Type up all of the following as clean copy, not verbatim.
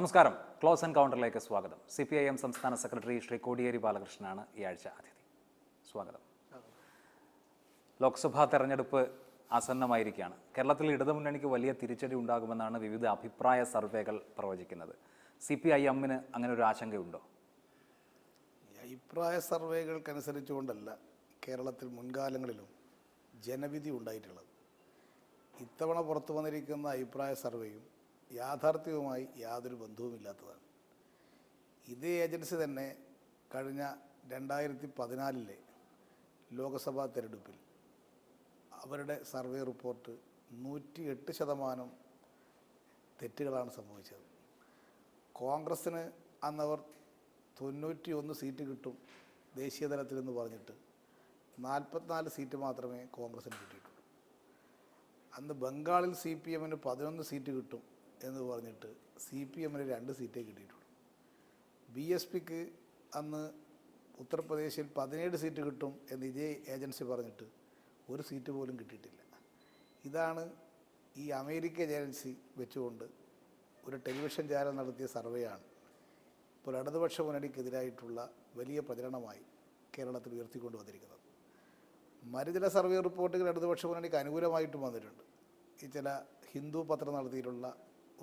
നമസ്കാരം. ക്ലോസ് എൻകൗണ്ടറിലേക്ക് സ്വാഗതം. CPIM സംസ്ഥാന സെക്രട്ടറി ശ്രീ കോടിയേരി ബാലകൃഷ്ണനാണ് ഈ ആഴ്ച അതിഥി. സ്വാഗതം. ലോക്സഭാ തെരഞ്ഞെടുപ്പ് ആസന്നമായിരിക്കുകയാണ്. കേരളത്തിൽ ഇടതുമുന്നണിക്ക് വലിയ തിരിച്ചടി ഉണ്ടാകുമെന്നാണ് വിവിധ അഭിപ്രായ സർവേകൾ പ്രവചിക്കുന്നത്. CPIMന് അങ്ങനെ ഒരു ആശങ്കയുണ്ടോ? അഭിപ്രായ സർവേകൾക്കനുസരിച്ചുകൊണ്ടല്ല കേരളത്തിൽ മുൻകാലങ്ങളിലും ജനവിധി ഉണ്ടായിട്ടുള്ളത്. ഇത്തവണ പുറത്തു വന്നിരിക്കുന്ന അഭിപ്രായ സർവേയും യാഥാർത്ഥ്യവുമായി യാതൊരു ബന്ധവുമില്ലാത്തതാണ്. ഇതേ ഏജൻസി തന്നെ കഴിഞ്ഞ 2014 ലോക്സഭാ തെരഞ്ഞെടുപ്പിൽ അവരുടെ സർവേ റിപ്പോർട്ട് 108% തെറ്റുകളാണ് സംഭവിച്ചത്. കോൺഗ്രസ്സിന് അന്നവർ 91 സീറ്റ് കിട്ടും ദേശീയ തലത്തിൽ എന്ന് പറഞ്ഞിട്ട് 44 സീറ്റ് മാത്രമേ കോൺഗ്രസ്സിന് കിട്ടിയിട്ടുള്ളൂ. അന്ന് ബംഗാളിൽ CPMന് 11 സീറ്റ് കിട്ടും എന്ന് പറഞ്ഞിട്ട് CPMന് 2 സീറ്റേ കിട്ടിയിട്ടുള്ളൂ. BSPക്ക് അന്ന് ഉത്തർപ്രദേശിൽ 17 സീറ്റ് കിട്ടും എന്ന് ഇതേ ഏജൻസി പറഞ്ഞിട്ട് 1 സീറ്റ് പോലും കിട്ടിയിട്ടില്ല. ഇതാണ് ഈ അമേരിക്ക ഏജൻസി വെച്ചുകൊണ്ട് ഒരു ടെലിവിഷൻ ചാനൽ നടത്തിയ സർവേയാണ് ഇപ്പോൾ ഇടതുപക്ഷ മുന്നണിക്കെതിരായിട്ടുള്ള വലിയ പ്രചരണമായി കേരളത്തിൽ ഉയർത്തിക്കൊണ്ട് വന്നിരിക്കുന്നത്. മറ്റു ചില സർവേ റിപ്പോർട്ടുകൾ ഇടതുപക്ഷ മുന്നണിക്ക് അനുകൂലമായിട്ടും വന്നിട്ടുണ്ട്. ഈ ചില ഹിന്ദു പത്രം നടത്തിയിട്ടുള്ള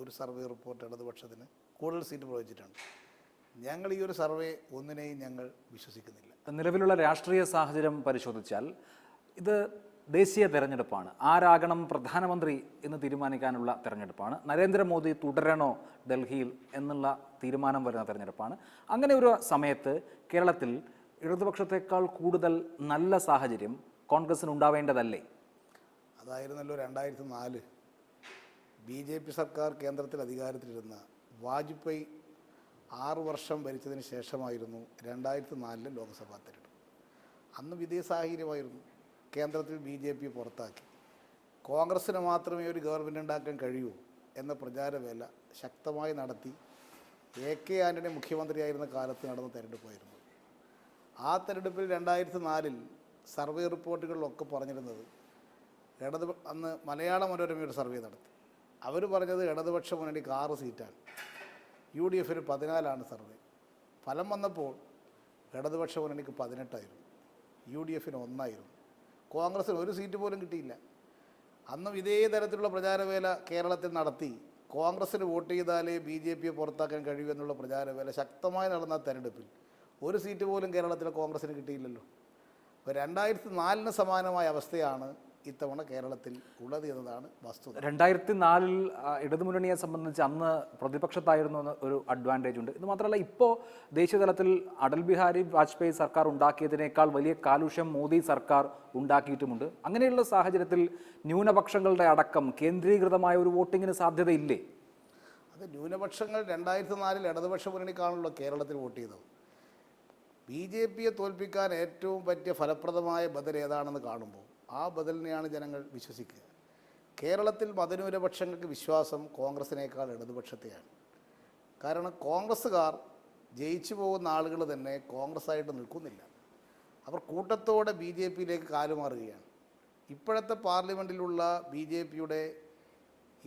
ഒരു സർവേ റിപ്പോർട്ട് ഇടതുപക്ഷത്തിന് കൂടുതൽ സീറ്റ് പ്രവചിച്ചിട്ടുണ്ട്. ഞങ്ങൾ ഈ ഒരു സർവേ ഒന്നിനെയും ഞങ്ങൾ വിശ്വസിക്കുന്നില്ല. നിലവിലുള്ള രാഷ്ട്രീയ സാഹചര്യം പരിശോധിച്ചാൽ ഇത് ദേശീയ തെരഞ്ഞെടുപ്പാണ്. ആരാകണം പ്രധാനമന്ത്രി എന്ന് തീരുമാനിക്കാനുള്ള തെരഞ്ഞെടുപ്പാണ്. നരേന്ദ്രമോദി തുടരണോ ഡൽഹിയിൽ എന്നുള്ള തീരുമാനം വരുന്ന തെരഞ്ഞെടുപ്പാണ്. അങ്ങനെ ഒരു സമയത്ത് കേരളത്തിൽ ഇടതുപക്ഷത്തേക്കാൾ കൂടുതൽ നല്ല സാഹചര്യം കോൺഗ്രസിന് ഉണ്ടാവേണ്ടതല്ലേ? അതായിരുന്നല്ലോ 2004 BJP സർക്കാർ കേന്ദ്രത്തിൽ അധികാരത്തിലിരുന്ന വാജ്പേയി 6 വർഷം ഭരിച്ചതിന് ശേഷമായിരുന്നു 2004 ലോക്സഭാ തെരഞ്ഞെടുപ്പ്. അന്ന് ഇതേ സാഹചര്യമായിരുന്നു. കേന്ദ്രത്തിൽ BJP പുറത്താക്കി കോൺഗ്രസ്സിന് മാത്രമേ ഒരു ഗവൺമെൻറ് ഉണ്ടാക്കാൻ കഴിയൂ എന്ന പ്രചാരവേല ശക്തമായി നടത്തി AK ആൻ്റണി മുഖ്യമന്ത്രിയായിരുന്ന കാലത്ത് നടന്ന തെരഞ്ഞെടുപ്പായിരുന്നു. ആ തെരഞ്ഞെടുപ്പിൽ 2004 സർവേ റിപ്പോർട്ടുകളിലൊക്കെ പറഞ്ഞിരുന്നത് അന്ന് മലയാള മനോരമയുടെ സർവേ നടത്തി. അവർ പറഞ്ഞത് ഇടതുപക്ഷ മുന്നണിക്ക് 6 സീറ്റാണ്, UDFന് 14 സർവേ. ഫലം വന്നപ്പോൾ ഇടതുപക്ഷ മുന്നണിക്ക് 18 UDFന് 1 കോൺഗ്രസ്സിന് 1 സീറ്റ് പോലും കിട്ടിയില്ല. അന്നും ഇതേ തരത്തിലുള്ള പ്രചാരവേല കേരളത്തിൽ നടത്തി കോൺഗ്രസ്സിന് വോട്ട് ചെയ്താലേ BJPയെ പുറത്താക്കാൻ കഴിയൂ എന്നുള്ള പ്രചാരവേല ശക്തമായി നടന്ന തെരഞ്ഞെടുപ്പിൽ 1 സീറ്റ് പോലും കേരളത്തിലെ കോൺഗ്രസ്സിന് കിട്ടിയില്ലല്ലോ. അപ്പോൾ 2004 സമാനമായ അവസ്ഥയാണ് ഇത്തവണ കേരളത്തിൽ ഉള്ളത് എന്നതാണ് വസ്തുത. 2004 ഇടതുമുന്നണിയെ സംബന്ധിച്ച് അന്ന് പ്രതിപക്ഷത്തായിരുന്നു ഒരു അഡ്വാൻറ്റേജ് ഉണ്ട്. ഇത് മാത്രമല്ല, ഇപ്പോൾ ദേശീയ തലത്തിൽ അടൽ ബിഹാരി വാജ്പേയി സർക്കാർ ഉണ്ടാക്കിയതിനേക്കാൾ വലിയ കാലുഷ്യം മോദി സർക്കാർ ഉണ്ടാക്കിയിട്ടുമുണ്ട്. അങ്ങനെയുള്ള സാഹചര്യത്തിൽ ന്യൂനപക്ഷങ്ങളുടെ അടക്കം കേന്ദ്രീകൃതമായ ഒരു വോട്ടിങ്ങിന് സാധ്യതയില്ലേ? അത് ന്യൂനപക്ഷങ്ങൾ 2004 ഇടതുപക്ഷ മുന്നണിക്കാണല്ലോ കേരളത്തിൽ വോട്ട് ചെയ്തത്. BJPയെ തോൽപ്പിക്കാൻ ഏറ്റവും പറ്റിയ ഫലപ്രദമായ ബദൽ ഏതാണെന്ന് കാണുമ്പോൾ ആ ബദലിനെയാണ് ജനങ്ങൾ വിശ്വസിക്കുക. കേരളത്തിൽ മതന്യൂനപക്ഷങ്ങൾക്ക് വിശ്വാസം കോൺഗ്രസിനേക്കാൾ ഇടതുപക്ഷത്തെയാണ്. കാരണം കോൺഗ്രസ്സുകാർ ജയിച്ചു പോകുന്ന ആളുകൾ തന്നെ കോൺഗ്രസ്സായിട്ട് നിൽക്കുന്നില്ല. അവർ കൂട്ടത്തോടെ BJPയിലേക്ക് കാലുമാറുകയാണ്. ഇപ്പോഴത്തെ പാർലമെൻറ്റിലുള്ള BJPയുടെ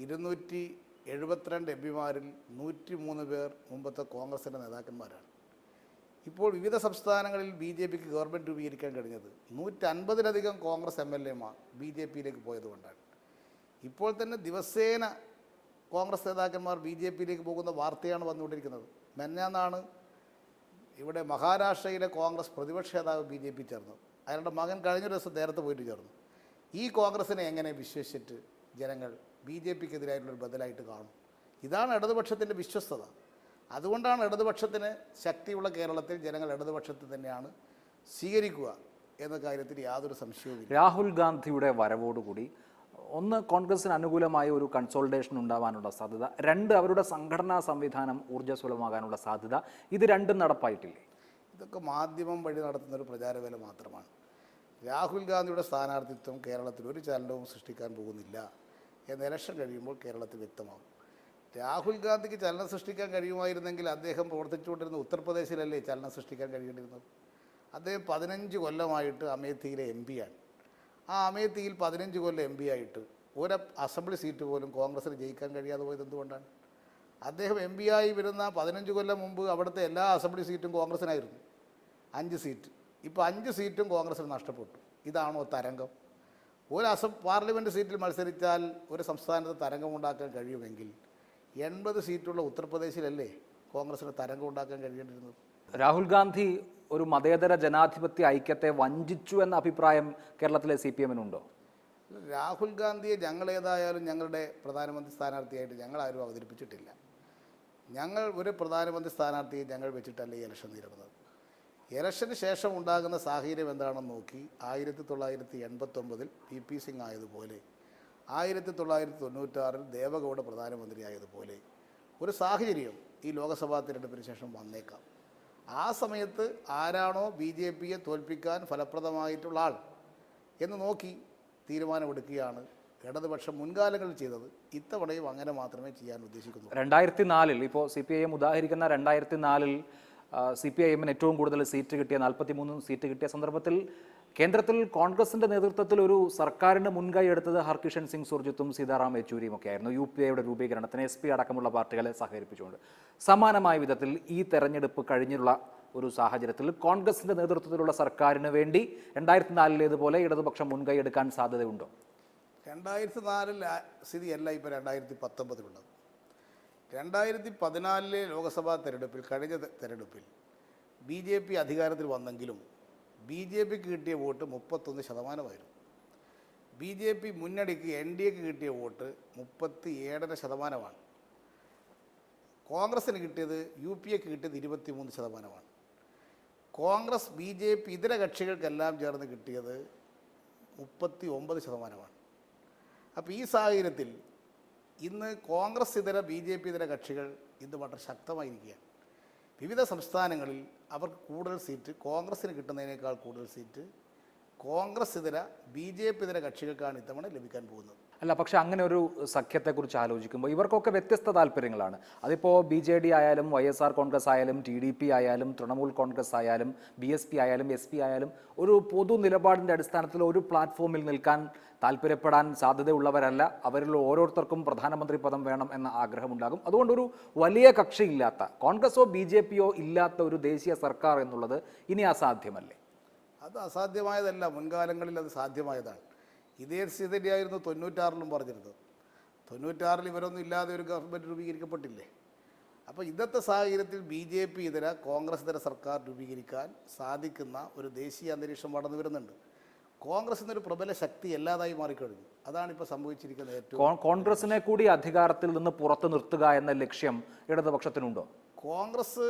272 MPമാരിൽ 103 പേർ മുമ്പത്തെ കോൺഗ്രസിൻ്റെ നേതാക്കന്മാരാണ്. ഇപ്പോൾ വിവിധ സംസ്ഥാനങ്ങളിൽ BJPക്ക് ഗവൺമെൻറ് രൂപീകരിക്കാൻ കഴിഞ്ഞത് 150-ലധികം കോൺഗ്രസ് MLAമാർ BJPയിലേക്ക് പോയതുകൊണ്ടാണ്. ഇപ്പോൾ തന്നെ ദിവസേന കോൺഗ്രസ് നേതാക്കന്മാർ BJPയിലേക്ക് പോകുന്ന വാർത്തയാണ് വന്നുകൊണ്ടിരിക്കുന്നത്. മെന്നാണ് ഇവിടെ മഹാരാഷ്ട്രയിലെ കോൺഗ്രസ് പ്രതിപക്ഷ നേതാവ് BJP ചേർന്നു. അയാളുടെ മകൻ കഴിഞ്ഞ ദിവസം നേരത്തെ പോയിട്ട് ചേർന്നു. ഈ കോൺഗ്രസിനെ എങ്ങനെ വിശ്വസിച്ചിട്ട് ജനങ്ങൾ BJPക്കെതിരായിട്ടുള്ളൊരു ബദലായിട്ട് കാണും? ഇതാണ് ഇടതുപക്ഷത്തിൻ്റെ വിശ്വസ്തത. അതുകൊണ്ടാണ് ഇടതുപക്ഷത്തിന് ശക്തിയുള്ള കേരളത്തിൽ ജനങ്ങൾ ഇടതുപക്ഷത്തെ തന്നെയാണ് സ്വീകരിക്കുക എന്ന കാര്യത്തിൽ യാതൊരു സംശയവുമില്ല. രാഹുൽ ഗാന്ധിയുടെ വരവോടുകൂടി ഒന്ന്, കോൺഗ്രസിന് അനുകൂലമായ ഒരു കൺസോൾട്ടേഷൻ ഉണ്ടാവാനുള്ള സാധ്യത, 2, അവരുടെ സംഘടനാ സംവിധാനം ഊർജ്ജസ്വലമാകാനുള്ള സാധ്യത. ഇത് രണ്ടും നടപ്പായിട്ടില്ലേ? ഇതൊക്കെ മാധ്യമം വഴി നടത്തുന്നൊരു പ്രചാരവേല മാത്രമാണ്. രാഹുൽ ഗാന്ധിയുടെ സ്ഥാനാർത്ഥിത്വം കേരളത്തിൽ ഒരു ചലനവും സൃഷ്ടിക്കാൻ പോകുന്നില്ല എന്ന് ഇലക്ഷൻ കഴിയുമ്പോൾ കേരളത്തിൽ വ്യക്തമാകും. രാഹുൽ ഗാന്ധിക്ക് ചലനം സൃഷ്ടിക്കാൻ കഴിയുമായിരുന്നെങ്കിൽ അദ്ദേഹം പ്രവർത്തിച്ചുകൊണ്ടിരുന്ന ഉത്തർപ്രദേശിലല്ലേ ചലനം സൃഷ്ടിക്കാൻ കഴിയേണ്ടിയിരുന്നത്? അദ്ദേഹം 15 കൊല്ലമായിട്ട് അമേത്തിയിലെ MP-യാണ്. ആ അമേത്തിയിൽ 15 കൊല്ലം MP ആയിട്ട് ഒരു അസംബ്ലി സീറ്റ് പോലും കോൺഗ്രസിന് ജയിക്കാൻ കഴിയാതെ പോയത് എന്തുകൊണ്ടാണ്? അദ്ദേഹം എം പി ആയി വരുന്ന 15 കൊല്ലം മുമ്പ് അവിടുത്തെ എല്ലാ അസംബ്ലി സീറ്റും കോൺഗ്രസിനായിരുന്നു, 5 സീറ്റ്. ഇപ്പോൾ 5 സീറ്റും കോൺഗ്രസിന് നഷ്ടപ്പെട്ടു. ഇതാണോ തരംഗം? ഒരു പാർലമെൻറ്റ് സീറ്റിൽ മത്സരിച്ചാൽ ഒരു സംസ്ഥാനത്ത് തരംഗമുണ്ടാക്കാൻ കഴിയുമെങ്കിൽ 80 സീറ്റുള്ള ഉത്തർപ്രദേശിലല്ലേ കോൺഗ്രസിന് തരംഗമുണ്ടാക്കാൻ കഴിയേണ്ടിരുന്നത്? രാഹുൽ ഗാന്ധി ഒരു മതേതര ജനാധിപത്യ ഐക്യത്തെ വഞ്ചിച്ചു എന്ന അഭിപ്രായം കേരളത്തിലെ CPM ഉണ്ടോ? രാഹുൽ ഗാന്ധിയെ ഞങ്ങളേതായാലും ഞങ്ങളുടെ പ്രധാനമന്ത്രി സ്ഥാനാർത്ഥിയായിട്ട് ഞങ്ങളാരും അവതരിപ്പിച്ചിട്ടില്ല. ഞങ്ങൾ ഒരു പ്രധാനമന്ത്രി സ്ഥാനാർത്ഥിയെ ഞങ്ങൾ വെച്ചിട്ടല്ല ഈ ഇലക്ഷൻ നേരിടുന്നത്. ഇലക്ഷന് ശേഷം ഉണ്ടാകുന്ന സാഹചര്യം എന്താണെന്ന് നോക്കി 1989 PP സിംഗ് ആയതുപോലെ 1996 ദേവഗൗഡ പ്രധാനമന്ത്രി ആയതുപോലെ ഒരു സാഹചര്യം ഈ ലോക്സഭാ തിരഞ്ഞെടുപ്പിന് ശേഷം വന്നേക്കാം. ആ സമയത്ത് ആരാണോ BJPയെ തോൽപ്പിക്കാൻ ഫലപ്രദമായിട്ടുള്ള ആൾ എന്ന് നോക്കി തീരുമാനമെടുക്കുകയാണ് ഇടതുപക്ഷം മുൻകാലങ്ങളിൽ ചെയ്തത്. ഇത്തവണയും അങ്ങനെ മാത്രമേ ചെയ്യാൻ ഉദ്ദേശിക്കുന്നു. 2004 ഇപ്പോൾ CPIM ഉദാഹരിക്കുന്ന 2004 CPIMന് ഏറ്റവും കൂടുതൽ സീറ്റ് കിട്ടിയ 43 സീറ്റ് കിട്ടിയ സന്ദർഭത്തിൽ കേന്ദ്രത്തിൽ കോൺഗ്രസിന്റെ നേതൃത്വത്തിൽ ഒരു സർക്കാരിന് മുൻകൈ എടുത്തത് ഹർകിഷൻ സിംഗ് സുർജിത്തും സീതാറാം യെച്ചൂരിയും ഒക്കെ ആയിരുന്നു. UPAയുടെ രൂപീകരണത്തിന് SP അടക്കമുള്ള പാർട്ടികളെ സഹകരിപ്പിച്ചുകൊണ്ട്. സമാനമായ വിധത്തിൽ ഈ തെരഞ്ഞെടുപ്പ് കഴിഞ്ഞുള്ള ഒരു സാഹചര്യത്തിൽ കോൺഗ്രസിന്റെ നേതൃത്വത്തിലുള്ള സർക്കാരിന് വേണ്ടി 2004 ഇടതുപക്ഷം മുൻകൈ എടുക്കാൻ സാധ്യതയുണ്ടോ? 2004 സ്ഥിതിയല്ല ഇപ്പോൾ 2019 2014 ലോക്സഭാ തെരഞ്ഞെടുപ്പിൽ, കഴിഞ്ഞ തെരഞ്ഞെടുപ്പിൽ BJP അധികാരത്തിൽ വന്നെങ്കിലും BJPക്ക് കിട്ടിയ വോട്ട് 31%. BJP മുന്നണിക്ക് NDAക്ക് കിട്ടിയ വോട്ട് 37.5%. കോൺഗ്രസിന് കിട്ടിയത് UPAക്ക് കിട്ടിയത് 23%. കോൺഗ്രസ് BJP ഇതര കക്ഷികൾക്കെല്ലാം ചേർന്ന് കിട്ടിയത് 39%. അപ്പോൾ ഈ സാഹചര്യത്തിൽ ഇന്ന് കോൺഗ്രസ് ഇതര BJP ഇതര കക്ഷികൾ ഇന്ന് വളരെ ശക്തമായിരിക്കുകയാണ്. വിവിധ സംസ്ഥാനങ്ങളിൽ അവർക്ക് കൂടുതൽ സീറ്റ്, കോൺഗ്രസ്സിന് കിട്ടുന്നതിനേക്കാൾ കൂടുതൽ സീറ്റ് കോൺഗ്രസ് ഇതര BJP ഇതര കക്ഷികൾക്കാണ് ഇത്തവണ ലഭിക്കാൻ പോകുന്നത്. അല്ല, പക്ഷെ അങ്ങനെ ഒരു സഖ്യത്തെക്കുറിച്ച് ആലോചിക്കുമ്പോൾ ഇവർക്കൊക്കെ വ്യത്യസ്ത താല്പര്യങ്ങളാണ്. അതിപ്പോൾ BJD ആയാലും YSR കോൺഗ്രസ് ആയാലും TDP ആയാലും തൃണമൂൽ കോൺഗ്രസ് ആയാലും BSP ആയാലും SP ആയാലും ഒരു പൊതു നിലപാടിൻ്റെ അടിസ്ഥാനത്തിൽ ഒരു പ്ലാറ്റ്ഫോമിൽ നിൽക്കാൻ താല്പര്യപ്പെടാൻ സാധ്യതയുള്ളവരല്ല. അവരിൽ ഓരോരുത്തർക്കും പ്രധാനമന്ത്രി പദം വേണം എന്ന ആഗ്രഹമുണ്ടാകും. അതുകൊണ്ടൊരു വലിയ കക്ഷിയില്ലാത്ത, കോൺഗ്രസോ BJPയോ ഇല്ലാത്ത ഒരു ദേശീയ സർക്കാർ എന്നുള്ളത് ഇനി അസാധ്യമല്ലേ? അത് അസാധ്യമായതല്ല, മുൻകാലങ്ങളിൽ അത് സാധ്യമായതാണ്. ഇതേ സ്ഥിതിയായിരുന്നു 96 പറഞ്ഞിരുന്നത്. 96 ഇവരൊന്നും ഇല്ലാതെ ഒരു ഗവൺമെൻറ് രൂപീകരിക്കപ്പെട്ടില്ലേ? അപ്പോൾ ഇന്നത്തെ സാഹചര്യത്തിൽ BJP ഇതര കോൺഗ്രസ് ഇതര സർക്കാർ രൂപീകരിക്കാൻ സാധിക്കുന്ന ഒരു ദേശീയ അന്തരീക്ഷം വളർന്നു വരുന്നുണ്ട്. കോൺഗ്രസ് എന്നൊരു പ്രബല ശക്തി എല്ലാതായി മാറിക്കഴിഞ്ഞു. അതാണ് ഇപ്പോൾ സംഭവിച്ചിരിക്കുന്ന ഏറ്റവും. കോൺഗ്രസിനെ കൂടി അധികാരത്തിൽ നിന്ന് പുറത്തു നിർത്തുക എന്ന ലക്ഷ്യം ഇടതുപക്ഷത്തിനുണ്ടോ? കോൺഗ്രസ്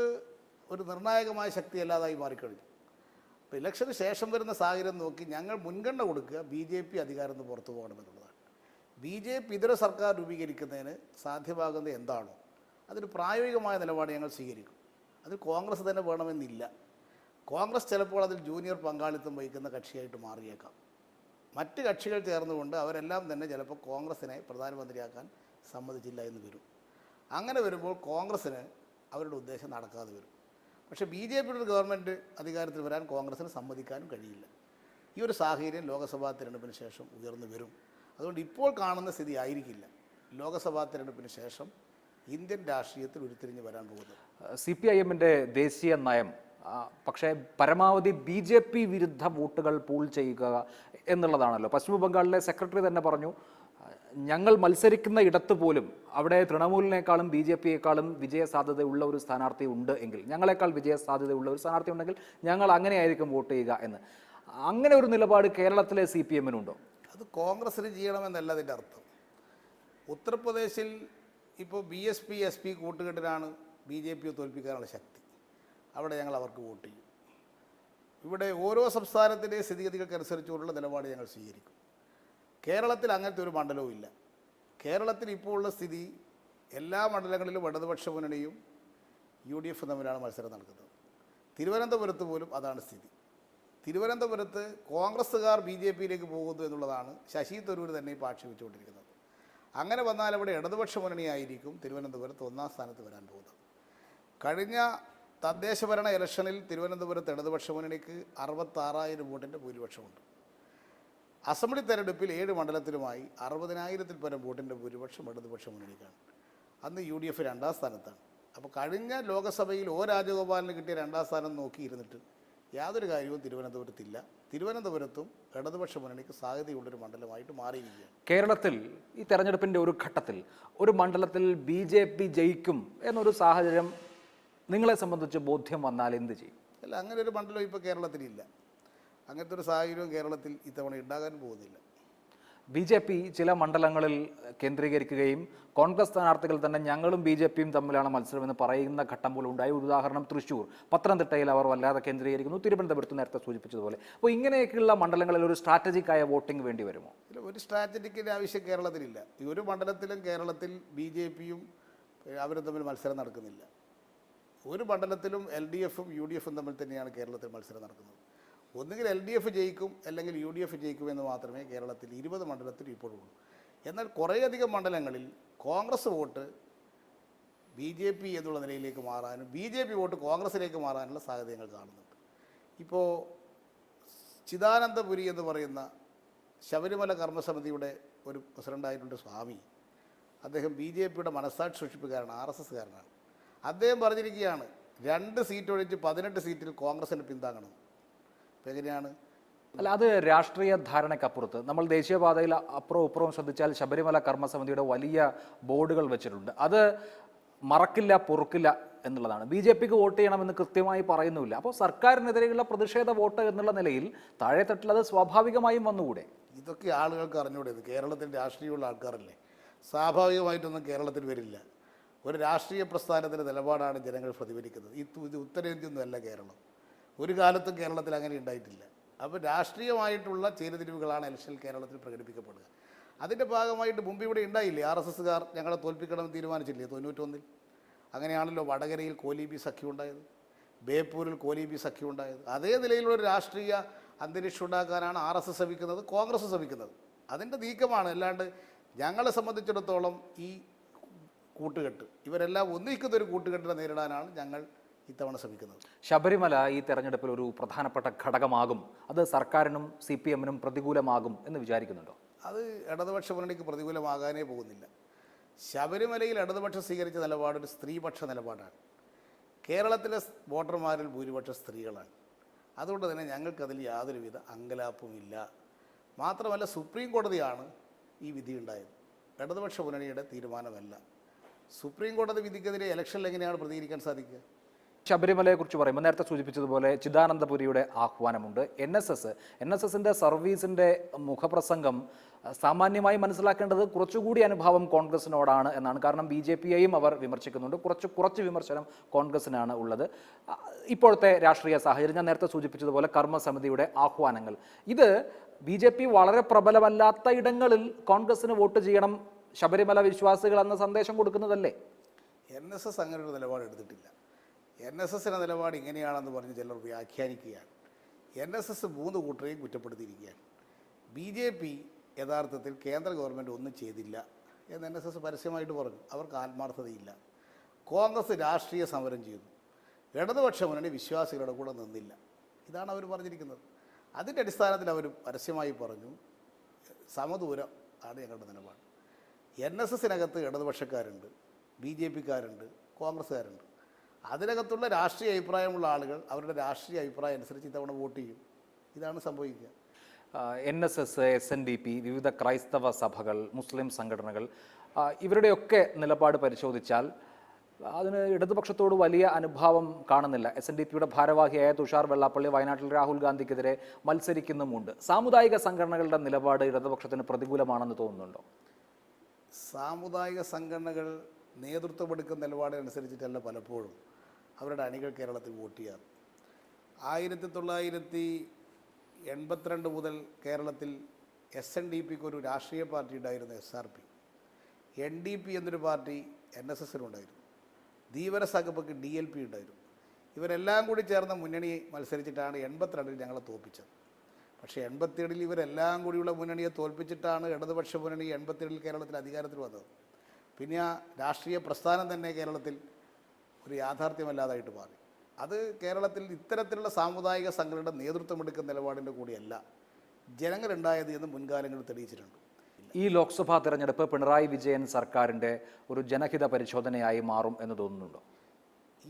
ഒരു നിർണായകമായ ശക്തി എല്ലാതായി മാറിക്കഴിഞ്ഞു. അപ്പോൾ ഇലക്ഷന് ശേഷം വരുന്ന സാഹചര്യം നോക്കി ഞങ്ങൾ മുൻഗണന കൊടുക്കുക BJP അധികാരത്തിൽ നിന്ന് പുറത്തു പോകണമെന്നുള്ളതാണ്. BJP ഇതര സർക്കാർ രൂപീകരിക്കുന്നതിന് സാധ്യമാകുന്നത് എന്താണോ അതിന് പ്രായോഗികമായ നിലപാട് ഞങ്ങൾ സ്വീകരിക്കും. അതിൽ കോൺഗ്രസ് തന്നെ വേണമെന്നില്ല. കോൺഗ്രസ് ചിലപ്പോൾ അതിൽ ജൂനിയർ പങ്കാളിത്തം വഹിക്കുന്ന കക്ഷിയായിട്ട് മാറിയേക്കാം. മറ്റ് കക്ഷികൾ ചേർന്നുകൊണ്ട് അവരെല്ലാം തന്നെ ചിലപ്പോൾ കോൺഗ്രസിനെ പ്രധാനമന്ത്രിയാക്കാൻ സമ്മതിച്ചില്ല എന്ന് വരും. അങ്ങനെ വരുമ്പോൾ കോൺഗ്രസ്സിന് അവരുടെ ഉദ്ദേശം നടക്കാതെ വരും. പക്ഷേ BJPയുടെ ഒരു ഗവൺമെൻറ് അധികാരത്തിൽ വരാൻ കോൺഗ്രസ്സിന് സമ്മതിക്കാനും കഴിയില്ല. ഈ ഒരു സാഹചര്യം ലോക്സഭാ തിരഞ്ഞെടുപ്പിന് ശേഷം ഉയർന്നു വരും. അതുകൊണ്ട് ഇപ്പോൾ കാണുന്ന സ്ഥിതി ആയിരിക്കില്ല ലോക്സഭാ തിരഞ്ഞെടുപ്പിന് ശേഷം ഇന്ത്യൻ രാഷ്ട്രീയത്തിൽ ഉരുത്തിരിഞ്ഞ് വരാൻ പോകുന്നത്. CPIMൻ്റെ ദേശീയ നയം പക്ഷേ പരമാവധി BJP വിരുദ്ധ വോട്ടുകൾ പൂൾ ചെയ്യുക എന്നുള്ളതാണല്ലോ. പശ്ചിമ ബംഗാളിലെ സെക്രട്ടറി തന്നെ പറഞ്ഞു, ഞങ്ങൾ മത്സരിക്കുന്ന ഇടത്ത് പോലും അവിടെ തൃണമൂലിനേക്കാളും BJPയേക്കാളും വിജയസാധ്യതയുള്ള ഒരു സ്ഥാനാർത്ഥി ഉണ്ട് എങ്കിൽ, ഞങ്ങളെക്കാൾ വിജയസാധ്യതയുള്ള ഒരു സ്ഥാനാർത്ഥി ഉണ്ടെങ്കിൽ ഞങ്ങൾ അങ്ങനെയായിരിക്കും വോട്ട് ചെയ്യുക എന്ന്. അങ്ങനെ ഒരു നിലപാട് കേരളത്തിലെ CPMനുണ്ടോ? അത് കോൺഗ്രസ്സിന് ചെയ്യണമെന്നല്ല അതിൻ്റെ അർത്ഥം. ഉത്തർപ്രദേശിൽ ഇപ്പോൾ BSP SP കൂട്ടുകെട്ടിനാണ് BJPയെ തോൽപ്പിക്കാനുള്ള ശക്തി. അവിടെ ഞങ്ങൾ അവർക്ക് വോട്ട് ചെയ്യും. ഇവിടെ ഓരോ സംസ്ഥാനത്തിൻ്റെ സ്ഥിതിഗതികൾക്കനുസരിച്ചുള്ള നിലപാട് ഞങ്ങൾ സ്വീകരിക്കും. കേരളത്തിൽ അങ്ങനത്തെ ഒരു മണ്ഡലവും ഇല്ല. കേരളത്തിൽ ഇപ്പോൾ ഉള്ള സ്ഥിതി എല്ലാ മണ്ഡലങ്ങളിലും ഇടതുപക്ഷ മുന്നണിയും UDF തമ്മിലാണ് മത്സരം നടക്കുന്നത്. തിരുവനന്തപുരത്ത് പോലും അതാണ് സ്ഥിതി. തിരുവനന്തപുരത്ത് കോൺഗ്രസ്സുകാർ BJPയിലേക്ക് പോകുന്നു എന്നുള്ളതാണ് ശശി തരൂർ തന്നെ ഇപ്പോൾ ആക്ഷേപിച്ചുകൊണ്ടിരിക്കുന്നത്. അങ്ങനെ വന്നാൽ അവിടെ ഇടതുപക്ഷ മുന്നണിയായിരിക്കും തിരുവനന്തപുരത്ത് 1ാം സ്ഥാനത്ത് വരാൻ പോകുന്നത്. കഴിഞ്ഞ തദ്ദേശഭരണ ഇലക്ഷനിൽ തിരുവനന്തപുരത്ത് ഇടതുപക്ഷ മുന്നണിക്ക് 66,000 വോട്ടിൻ്റെ ഭൂരിപക്ഷമുണ്ട്. അസംബ്ലി തെരഞ്ഞെടുപ്പിൽ 7 മണ്ഡലത്തിലുമായി 60,000-ൽ പരം വോട്ടിൻ്റെ ഭൂരിപക്ഷം ഇടതുപക്ഷ മുന്നണിക്കാണ്. അന്ന് UDF 2-ാം സ്ഥാനത്താണ്. അപ്പോൾ കഴിഞ്ഞ ലോകസഭയിൽ രാജഗോപാലിന് കിട്ടിയ 2-ാം സ്ഥാനം നോക്കിയിരുന്നിട്ട് യാതൊരു കാര്യവും തിരുവനന്തപുരത്തില്ല. തിരുവനന്തപുരത്തും ഇടതുപക്ഷ മുന്നണിക്ക് സാധ്യതയുള്ളൊരു മണ്ഡലമായിട്ട് മാറിയിരിക്കുകയാണ്. കേരളത്തിൽ ഈ തെരഞ്ഞെടുപ്പിൻ്റെ ഒരു ഘട്ടത്തിൽ ഒരു മണ്ഡലത്തിൽ BJP ജയിക്കും എന്നൊരു സാഹചര്യം നിങ്ങളെ സംബന്ധിച്ച് ബോധ്യം വന്നാൽ എന്ത് ചെയ്യും? അല്ല, അങ്ങനെ ഒരു മണ്ഡലം ഇപ്പോൾ കേരളത്തിലില്ല. അങ്ങനത്തെ ഒരു സാഹചര്യവും കേരളത്തിൽ ഇത്തവണ ഉണ്ടാകാൻ പോകുന്നില്ല. BJP ചില മണ്ഡലങ്ങളിൽ കേന്ദ്രീകരിക്കുകയും കോൺഗ്രസ് സ്ഥാനാർത്ഥികൾ തന്നെ ഞങ്ങളും BJPയും തമ്മിലാണ് മത്സരമെന്ന് പറയുന്ന ഘട്ടം പോലും ഉണ്ടായി. ഒരു ഉദാഹരണം തൃശ്ശൂർ, പത്തനംതിട്ടയിൽ അവർ വല്ലാതെ കേന്ദ്രീകരിക്കുന്നു, തിരുവനന്തപുരത്ത് നേരത്തെ സൂചിപ്പിച്ചതുപോലെ. അപ്പോൾ ഇങ്ങനെയൊക്കെയുള്ള മണ്ഡലങ്ങളിൽ ഒരു സ്ട്രാറ്റജിക്കായ വോട്ടിംഗ് വേണ്ടി വരുമോ? ഇല്ല, ഒരു സ്ട്രാറ്റജിക്കിൻ്റെ ആവശ്യം കേരളത്തിലില്ല. ഈ ഒരു മണ്ഡലത്തിലും കേരളത്തിൽ BJPയും അവരും തമ്മിൽ മത്സരം നടക്കുന്നില്ല. ഒരു മണ്ഡലത്തിലും LDFും UDFും തമ്മിൽ തന്നെയാണ് കേരളത്തിൽ മത്സരം നടക്കുന്നത്. ഒന്നുകിൽ LDF ജയിക്കും അല്ലെങ്കിൽ UDF ജയിക്കുമെന്ന് മാത്രമേ കേരളത്തിൽ 20 മണ്ഡലത്തിൽ ഇപ്പോഴുള്ളൂ. എന്നാൽ കുറേയധികം മണ്ഡലങ്ങളിൽ കോൺഗ്രസ് വോട്ട് BJP എന്നുള്ള നിലയിലേക്ക് മാറാനും BJP വോട്ട് കോൺഗ്രസിലേക്ക് മാറാനുള്ള സാധ്യതകൾ കാണുന്നുണ്ട്. ഇപ്പോൾ ചിദാനന്ദപുരി എന്ന് പറയുന്ന ശബരിമല കർമ്മസമിതിയുടെ ഒരു പ്രസിഡൻ്റായിട്ടുണ്ട് സ്വാമി. അദ്ദേഹം BJPയുടെ മനസ്സാക്ഷി സൂക്ഷിപ്പുകാരനാണ്, RSSകാരനാണ്. അദ്ദേഹം പറഞ്ഞിരിക്കുകയാണ് 2 സീറ്റ് ഒഴിച്ച് 18 സീറ്റിൽ കോൺഗ്രസിന് പിന്താങ്ങണം. അപ്പോൾ എങ്ങനെയാണ്? അല്ല, അത് രാഷ്ട്രീയ ധാരണയ്ക്കപ്പുറത്ത് നമ്മൾ ദേശീയപാതയിൽ അപ്പുറവും ഇപ്പുറവും ശ്രദ്ധിച്ചാൽ ശബരിമല കർമ്മസമിതിയുടെ വലിയ ബോർഡുകൾ വെച്ചിട്ടുണ്ട്. അത് മറക്കില്ല പൊറുക്കില്ല എന്നുള്ളതാണ്. BJPക്ക് വോട്ട് ചെയ്യണമെന്ന് കൃത്യമായി പറയുന്നുമില്ല. അപ്പോൾ സർക്കാരിനെതിരെയുള്ള പ്രതിഷേധ വോട്ട് എന്നുള്ള നിലയിൽ താഴെത്തട്ടിൽ അത് സ്വാഭാവികമായും വന്നുകൂടെ? ഇതൊക്കെ ആളുകൾക്ക് അറിഞ്ഞൂടെ? ഇത് കേരളത്തിൽ രാഷ്ട്രീയമുള്ള ആൾക്കാരല്ലേ, സ്വാഭാവികമായിട്ടൊന്നും കേരളത്തിൽ വരില്ല. ഒരു രാഷ്ട്രീയ പ്രസ്ഥാനത്തിൻ്റെ നിലപാടാണ് ജനങ്ങൾ പ്രതിഫലിക്കുന്നത്. ഇത് ഉത്തരേന്ത്യയൊന്നുമല്ല കേരളം. ഒരു കാലത്തും കേരളത്തിൽ അങ്ങനെ ഉണ്ടായിട്ടില്ല. അപ്പോൾ രാഷ്ട്രീയമായിട്ടുള്ള ചേരുതിരിവുകളാണ് ഇലക്ഷനിൽ കേരളത്തിൽ പ്രകടിപ്പിക്കപ്പെടുക. അതിൻ്റെ ഭാഗമായിട്ട് മുമ്പ് ഇവിടെ ഉണ്ടായില്ലേ, RSSകാർ ഞങ്ങളെ തോൽപ്പിക്കണമെന്ന് തീരുമാനിച്ചില്ലേ 91-ൽ? അങ്ങനെയാണല്ലോ വടകരയിൽ കോലീബി സഖ്യം ഉണ്ടായത്, ബേപ്പൂരിൽ കോലീബി സഖ്യം ഉണ്ടായത്. അതേ നിലയിലുള്ള ഒരു രാഷ്ട്രീയ അന്തരീക്ഷം ഉണ്ടാക്കാനാണ് RSS ശ്രമിക്കുന്നത്, കോൺഗ്രസ് ശ്രമിക്കുന്നത്. അതിൻ്റെ നീക്കമാണ്. അല്ലാണ്ട് ഞങ്ങളെ സംബന്ധിച്ചിടത്തോളം ഈ കൂട്ടുകെട്ട്, ഇവരെല്ലാം ഒന്നിക്കുന്നൊരു കൂട്ടുകെട്ടിനെ നേരിടാനാണ് ഞങ്ങൾ ഇത്തവണ ശ്രമിക്കുന്നത്. ശബരിമല ഈ തെരഞ്ഞെടുപ്പിൽ ഒരു പ്രധാനപ്പെട്ട ഘടകമാകും, അത് സർക്കാരിനും CPMനും പ്രതികൂലമാകും എന്ന് വിചാരിക്കുന്നുണ്ടോ? അത് ഇടതുപക്ഷ മുന്നണിക്ക് പ്രതികൂലമാകാനേ പോകുന്നില്ല. ശബരിമലയിൽ ഇടതുപക്ഷം സ്വീകരിച്ച നിലപാട് ഒരു സ്ത്രീപക്ഷ നിലപാടാണ്. കേരളത്തിലെ വോട്ടർമാരിൽ ഭൂരിപക്ഷം സ്ത്രീകളാണ്. അതുകൊണ്ട് തന്നെ ഞങ്ങൾക്കതിൽ യാതൊരുവിധ അങ്കലാപ്പുമില്ല. മാത്രമല്ല, സുപ്രീം കോടതിയാണ് ഈ വിധി ഉണ്ടായത്, ഇടതുപക്ഷ മുന്നണിയുടെ തീരുമാനമല്ല. സുപ്രീം കോടതി വിധിക്കെതിരെ ഇലക്ഷനിൽ എങ്ങനെയാണ് പ്രതികരിക്കാൻ സാധിക്കുക? ശബരിമലയെക്കുറിച്ച് പറയുമ്പോൾ നേരത്തെ സൂചിപ്പിച്ചതുപോലെ ചിദാനന്ദപുരിയുടെ ആഹ്വാനമുണ്ട്. NSSൻ്റെ സർവീസിൻ്റെ മുഖപ്രസംഗം സാമാന്യമായി മനസ്സിലാക്കേണ്ടത് കുറച്ചുകൂടി അനുഭാവം കോൺഗ്രസിനോടാണ് എന്നാണ്. കാരണം BJPയെയും അവർ വിമർശിക്കുന്നുണ്ട്. കുറച്ച് വിമർശനം കോൺഗ്രസിനാണ് ഉള്ളത്. ഇപ്പോഴത്തെ രാഷ്ട്രീയ സാഹചര്യം, ഞാൻ നേരത്തെ സൂചിപ്പിച്ചതുപോലെ കർമ്മസമിതിയുടെ ആഹ്വാനങ്ങൾ, ഇത് BJP വളരെ പ്രബലമല്ലാത്ത ഇടങ്ങളിൽ കോൺഗ്രസിന് വോട്ട് ചെയ്യണം, ശബരിമല വിശ്വാസികൾ എന്ന സന്ദേശം കൊടുക്കുന്നതല്ലേ? NSS അങ്ങനെ ഒരു നിലപാട് എടുത്തിട്ടില്ല. NSSൻ്റെ നിലപാട് ഇങ്ങനെയാണെന്ന് പറഞ്ഞ് ചിലർ വ്യാഖ്യാനിക്കുകയാണ്. NSS 3 കൂട്ടരെയും കുറ്റപ്പെടുത്തിയിരിക്കുകയാണ്. BJP യഥാർത്ഥത്തിൽ കേന്ദ്ര ഗവൺമെൻറ് ഒന്നും ചെയ്തില്ല എന്ന് NSS പരസ്യമായിട്ട് പറഞ്ഞു. അവർക്ക് ആത്മാർത്ഥതയില്ല. കോൺഗ്രസ് രാഷ്ട്രീയ സമരം ചെയ്തു, ഇടതുപക്ഷ മുന്നണി വിശ്വാസികളുടെ കൂടെ നിന്നില്ല. ഇതാണ് അവർ പറഞ്ഞിരിക്കുന്നത്. അതിൻ്റെ അടിസ്ഥാനത്തിൽ അവർ പരസ്യമായി പറഞ്ഞു സമദൂരം ആണ് ഞങ്ങളുടെ നിലപാട്. NSSനകത്ത് ഇടതുപക്ഷക്കാരുണ്ട്, BJPക്കാരുണ്ട്, കോൺഗ്രസ്സുകാരുണ്ട്. അതിനകത്തുള്ള രാഷ്ട്രീയ അഭിപ്രായമുള്ള ആളുകൾ അവരുടെ രാഷ്ട്രീയ അഭിപ്രായം അനുസരിച്ച് ഇത്തവണ വോട്ട് ചെയ്യും. ഇതാണ് സംഭവിക്കുക. NSS, SNDP, വിവിധ ക്രൈസ്തവ സഭകൾ, മുസ്ലിം സംഘടനകൾ, ഇവരുടെയൊക്കെ നിലപാട് പരിശോധിച്ചാൽ അതിന് ഇടതുപക്ഷത്തോട് വലിയ അനുഭാവം കാണുന്നില്ല. SNDPയുടെ ഭാരവാഹിയായ തുഷാർ വെള്ളാപ്പള്ളി വയനാട്ടിൽ രാഹുൽ ഗാന്ധിക്കെതിരെ മത്സരിക്കുന്നുമുണ്ട്. സാമുദായിക സംഘടനകളുടെ നിലപാട് ഇടതുപക്ഷത്തിന് പ്രതികൂലമാണെന്ന് തോന്നുന്നുണ്ടോ? സാമുദായിക സംഘടനകൾ നേതൃത്വമെടുക്കുന്ന നിലപാടനുസരിച്ചിട്ടല്ല പലപ്പോഴും അവരുടെ അണികൾ കേരളത്തിൽ വോട്ട് ചെയ്യാറ്. 1982 മുതൽ കേരളത്തിൽ SNDPക്ക് ഒരു രാഷ്ട്രീയ പാർട്ടി ഉണ്ടായിരുന്നു, SRP. NDP എന്നൊരു പാർട്ടി NSSനുണ്ടായിരുന്നു. ധീവര സംഘപക്ക് DLP ഉണ്ടായിരുന്നു. ഇവരെല്ലാം കൂടി ചേർന്ന മുന്നണി മത്സരിച്ചിട്ടാണ് 82-ൽ ഞങ്ങളെ തോൽപ്പിച്ചത്. പക്ഷേ 87-ൽ ഇവരെല്ലാം കൂടിയുള്ള മുന്നണിയെ തോൽപ്പിച്ചിട്ടാണ് ഇടതുപക്ഷ മുന്നണി 87-ൽ കേരളത്തിൽ അധികാരത്തിൽ വന്നത്. പിന്നെ ആ രാഷ്ട്രീയ പ്രസ്ഥാനം തന്നെ കേരളത്തിൽ ഒരു യാഥാർത്ഥ്യമല്ലാതായിട്ട് മാറി. അത് കേരളത്തിൽ ഇത്തരത്തിലുള്ള സാമുദായിക സംഘടനയുടെ നേതൃത്വമെടുക്കുന്ന നിലപാടിൻ്റെ കൂടിയല്ല ജനങ്ങളുണ്ടായത് എന്ന് മുൻകാലങ്ങളിൽ തെളിയിച്ചിട്ടുണ്ട്. ഈ ലോക്സഭാ തെരഞ്ഞെടുപ്പ് പിണറായി വിജയൻ സർക്കാരിൻ്റെ ഒരു ജനഹിത പരിശോധനയായി മാറും എന്ന് തോന്നുന്നുണ്ടോ?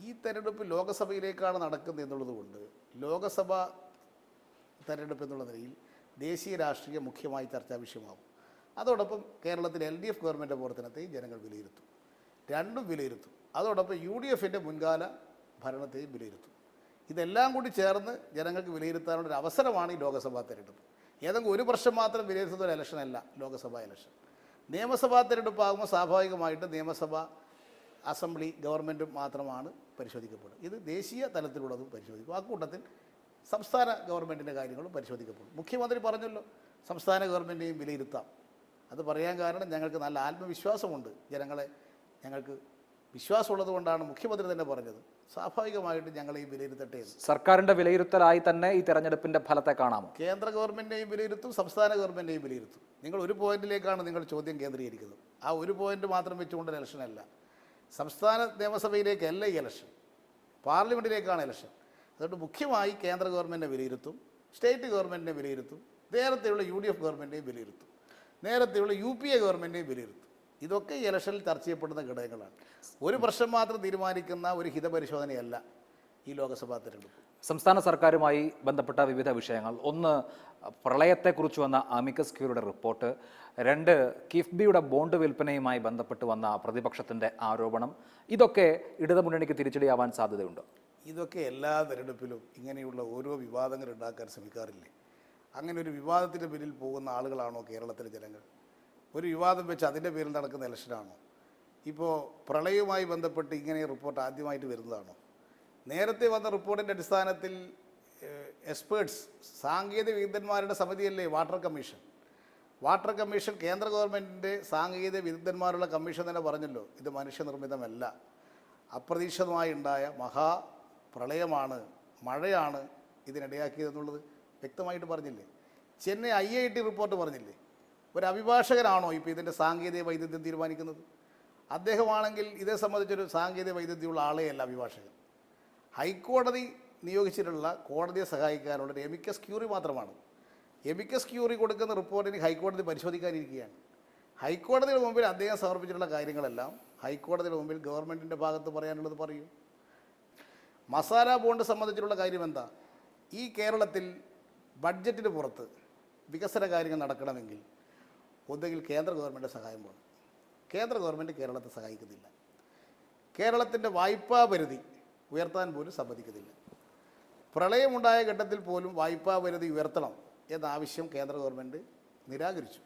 ഈ തെരഞ്ഞെടുപ്പ് ലോകസഭയിലേക്കാണ് നടക്കുന്നത് എന്നുള്ളത് കൊണ്ട് ലോകസഭ തെരഞ്ഞെടുപ്പ് എന്നുള്ള നിലയിൽ ദേശീയ രാഷ്ട്രീയം മുഖ്യമായി ചർച്ചാ വിഷയമാകും. അതോടൊപ്പം കേരളത്തിലെ LDF ഗവൺമെൻറ് പ്രവർത്തനത്തെയും ജനങ്ങൾ വിലയിരുത്തും. രണ്ടും വിലയിരുത്തും. അതോടൊപ്പം UDFൻ്റെ മുൻകാല ഭരണത്തെയും വിലയിരുത്തും. ഇതെല്ലാം കൂടി ചേർന്ന് ജനങ്ങൾക്ക് വിലയിരുത്താനുള്ളൊരു അവസരമാണ് ഈ ലോകസഭാ തെരഞ്ഞെടുപ്പ്. ഏതെങ്കിലും ഒരു വർഷം മാത്രം വിലയിരുത്തുന്ന ഒരു ഇലക്ഷനല്ല ലോകസഭാ ഇലക്ഷൻ. നിയമസഭാ തെരഞ്ഞെടുപ്പാകുമ്പോൾ സ്വാഭാവികമായിട്ട് നിയമസഭ, അസംബ്ലി, ഗവൺമെൻറ് മാത്രമാണ് പരിശോധിക്കപ്പെടും. ഇത് ദേശീയ തലത്തിലുള്ളതും പരിശോധിക്കും. അക്കൂട്ടത്തിൽ സംസ്ഥാന ഗവൺമെൻറ്റിൻ്റെ കാര്യങ്ങളും പരിശോധിക്കപ്പെടും. മുഖ്യമന്ത്രി പറഞ്ഞല്ലോ സംസ്ഥാന ഗവൺമെൻറ്റിനെയും വിലയിരുത്താം. അത് പറയാൻ കാരണം ഞങ്ങൾക്ക് നല്ല ആത്മവിശ്വാസമുണ്ട്. ഞങ്ങൾക്ക് വിശ്വാസമുള്ളത് കൊണ്ടാണ് മുഖ്യമന്ത്രി തന്നെ പറഞ്ഞത്. സ്വാഭാവികമായിട്ട് ഞങ്ങളെ ഈ വിലയിരുത്തട്ടെ. സർക്കാരിൻ്റെ വിലയിരുത്തലായി തന്നെ ഈ തെരഞ്ഞെടുപ്പിൻ്റെ ഫലത്തെ കാണാമോ? കേന്ദ്ര ഗവൺമെൻറ്റിനെയും വിലയിരുത്തും, സംസ്ഥാന ഗവൺമെൻറ്റിനെയും വിലയിരുത്തും. നിങ്ങൾ ഒരു പോയിന്റിലേക്കാണ് നിങ്ങൾ ചോദ്യം കേന്ദ്രീകരിക്കുന്നത്. ആ ഒരു പോയിന്റ് മാത്രം വെച്ചുകൊണ്ട് ഇലക്ഷനല്ല. സംസ്ഥാന നിയമസഭയിലേക്കല്ല ഈ ഇലക്ഷൻ, പാർലമെൻറ്റിലേക്കാണ് ഇലക്ഷൻ. അതുകൊണ്ട് മുഖ്യമായി കേന്ദ്ര ഗവൺമെൻറ്റിനെ വിലയിരുത്തും, സ്റ്റേറ്റ് ഗവൺമെൻറ്റിനെ വിലയിരുത്തും, നേരത്തെയുള്ള UDF ഗവൺമെൻറ്റിനെയും വിലയിരുത്തും, നേരത്തെയുള്ള UPA ഗവൺമെൻറ്റിനെയും വിലയിരുത്തും. ഇതൊക്കെ ഈ ഇലക്ഷനിൽ ചർച്ച ചെയ്യപ്പെടുന്ന ഘടകങ്ങളാണ്. ഒരു പ്രശ്നം മാത്രം തീരുമാനിക്കുന്ന ഒരു ഹിതപരിശോധനയല്ല ഈ ലോക്സഭാ തെരഞ്ഞെടുപ്പ്. സംസ്ഥാന സർക്കാരുമായി ബന്ധപ്പെട്ട വിവിധ വിഷയങ്ങൾ: ഒന്ന്, പ്രളയത്തെക്കുറിച്ച് വന്ന അമിക്കസ് ക്യൂറിയുടെ റിപ്പോർട്ട്; രണ്ട്, കിഫ്ബിയുടെ ബോണ്ട് വിൽപ്പനയുമായി ബന്ധപ്പെട്ട് വന്ന പ്രതിപക്ഷത്തിൻ്റെ ആരോപണം. ഇതൊക്കെ ഇടതുമുന്നണിക്ക് തിരിച്ചടിയാവാൻ സാധ്യതയുണ്ട്. ഇതൊക്കെ എല്ലാ തെരഞ്ഞെടുപ്പിലും ഇങ്ങനെയുള്ള ഓരോ വിവാദങ്ങൾ ഉണ്ടാക്കാൻ ശ്രമിക്കാറില്ലേ? അങ്ങനെ ഒരു വിവാദത്തിൻ്റെ പേരിൽ പോകുന്ന ആളുകളാണോ കേരളത്തിലെ ജനങ്ങൾ? ഒരു വിവാദം വെച്ച് അതിൻ്റെ പേരിൽ നടക്കുന്ന ഇലക്ഷനാണോ? ഇപ്പോൾ പ്രളയവുമായി ബന്ധപ്പെട്ട് ഇങ്ങനെ റിപ്പോർട്ട് ആദ്യമായിട്ട് വരുന്നതാണോ? നേരത്തെ വന്ന റിപ്പോർട്ടിൻ്റെ അടിസ്ഥാനത്തിൽ എക്സ്പേർട്സ്, സാങ്കേതിക വിദഗ്ധന്മാരുടെ സമിതിയല്ലേ വാട്ടർ കമ്മീഷൻ. വാട്ടർ കമ്മീഷൻ കേന്ദ്ര ഗവൺമെൻറ്റിൻ്റെ സാങ്കേതിക വിദഗ്ധന്മാരുള്ള കമ്മീഷൻ തന്നെ പറഞ്ഞല്ലോ, ഇത് മനുഷ്യനിർമ്മിതമല്ല, അപ്രതീക്ഷിതമായി ഉണ്ടായ മഹാപ്രളയമാണ്, മഴയാണ് ഇതിനിടയാക്കിയതെന്നുള്ളത് വ്യക്തമായിട്ട് പറഞ്ഞില്ലേ? ചെന്നൈ IIT റിപ്പോർട്ട് പറഞ്ഞില്ലേ? ഒരു അഭിഭാഷകനാണോ ഇപ്പോൾ ഇതിൻ്റെ സാങ്കേതിക വൈദഗ്ധ്യം തീരുമാനിക്കുന്നത്? അദ്ദേഹമാണെങ്കിൽ ഇതേ സംബന്ധിച്ചൊരു സാങ്കേതിക വൈദഗ്ധ്യമുള്ള ആളെയല്ല അഭിഭാഷകൻ. ഹൈക്കോടതി നിയോഗിച്ചിട്ടുള്ള കോടതിയെ സഹായിക്കാനുള്ളൊരു എമിക്കസ് ക്യൂറി മാത്രമാണ്. എമിക്കസ് ക്യൂറി കൊടുക്കുന്ന റിപ്പോർട്ടിന് ഹൈക്കോടതി പരിശോധിക്കാനിരിക്കുകയാണ്. ഹൈക്കോടതിയുടെ മുമ്പിൽ അദ്ദേഹം സമർപ്പിച്ചിട്ടുള്ള കാര്യങ്ങളെല്ലാം ഹൈക്കോടതിയുടെ മുമ്പിൽ ഗവൺമെൻറ്റിൻ്റെ ഭാഗത്ത് പറയാനുള്ളത് പറയും. മസാല ബോണ്ട് സംബന്ധിച്ചിട്ടുള്ള കാര്യം എന്താ? ഈ കേരളത്തിൽ ബഡ്ജറ്റിന് പുറത്ത് വികസന കാര്യങ്ങൾ നടക്കണമെങ്കിൽ ഒന്നുകിൽ കേന്ദ്ര ഗവൺമെൻറ് സഹായം വേണം. കേന്ദ്ര ഗവൺമെൻറ് കേരളത്തെ സഹായിക്കുന്നില്ല. കേരളത്തിൻ്റെ വായ്പാ പരിധി ഉയർത്താൻ പോലും സമ്മതിക്കുന്നില്ല. പ്രളയമുണ്ടായ ഘട്ടത്തിൽ പോലും വായ്പാ പരിധി ഉയർത്തണം എന്ന ആവശ്യം കേന്ദ്ര ഗവൺമെൻറ് നിരാകരിച്ചു.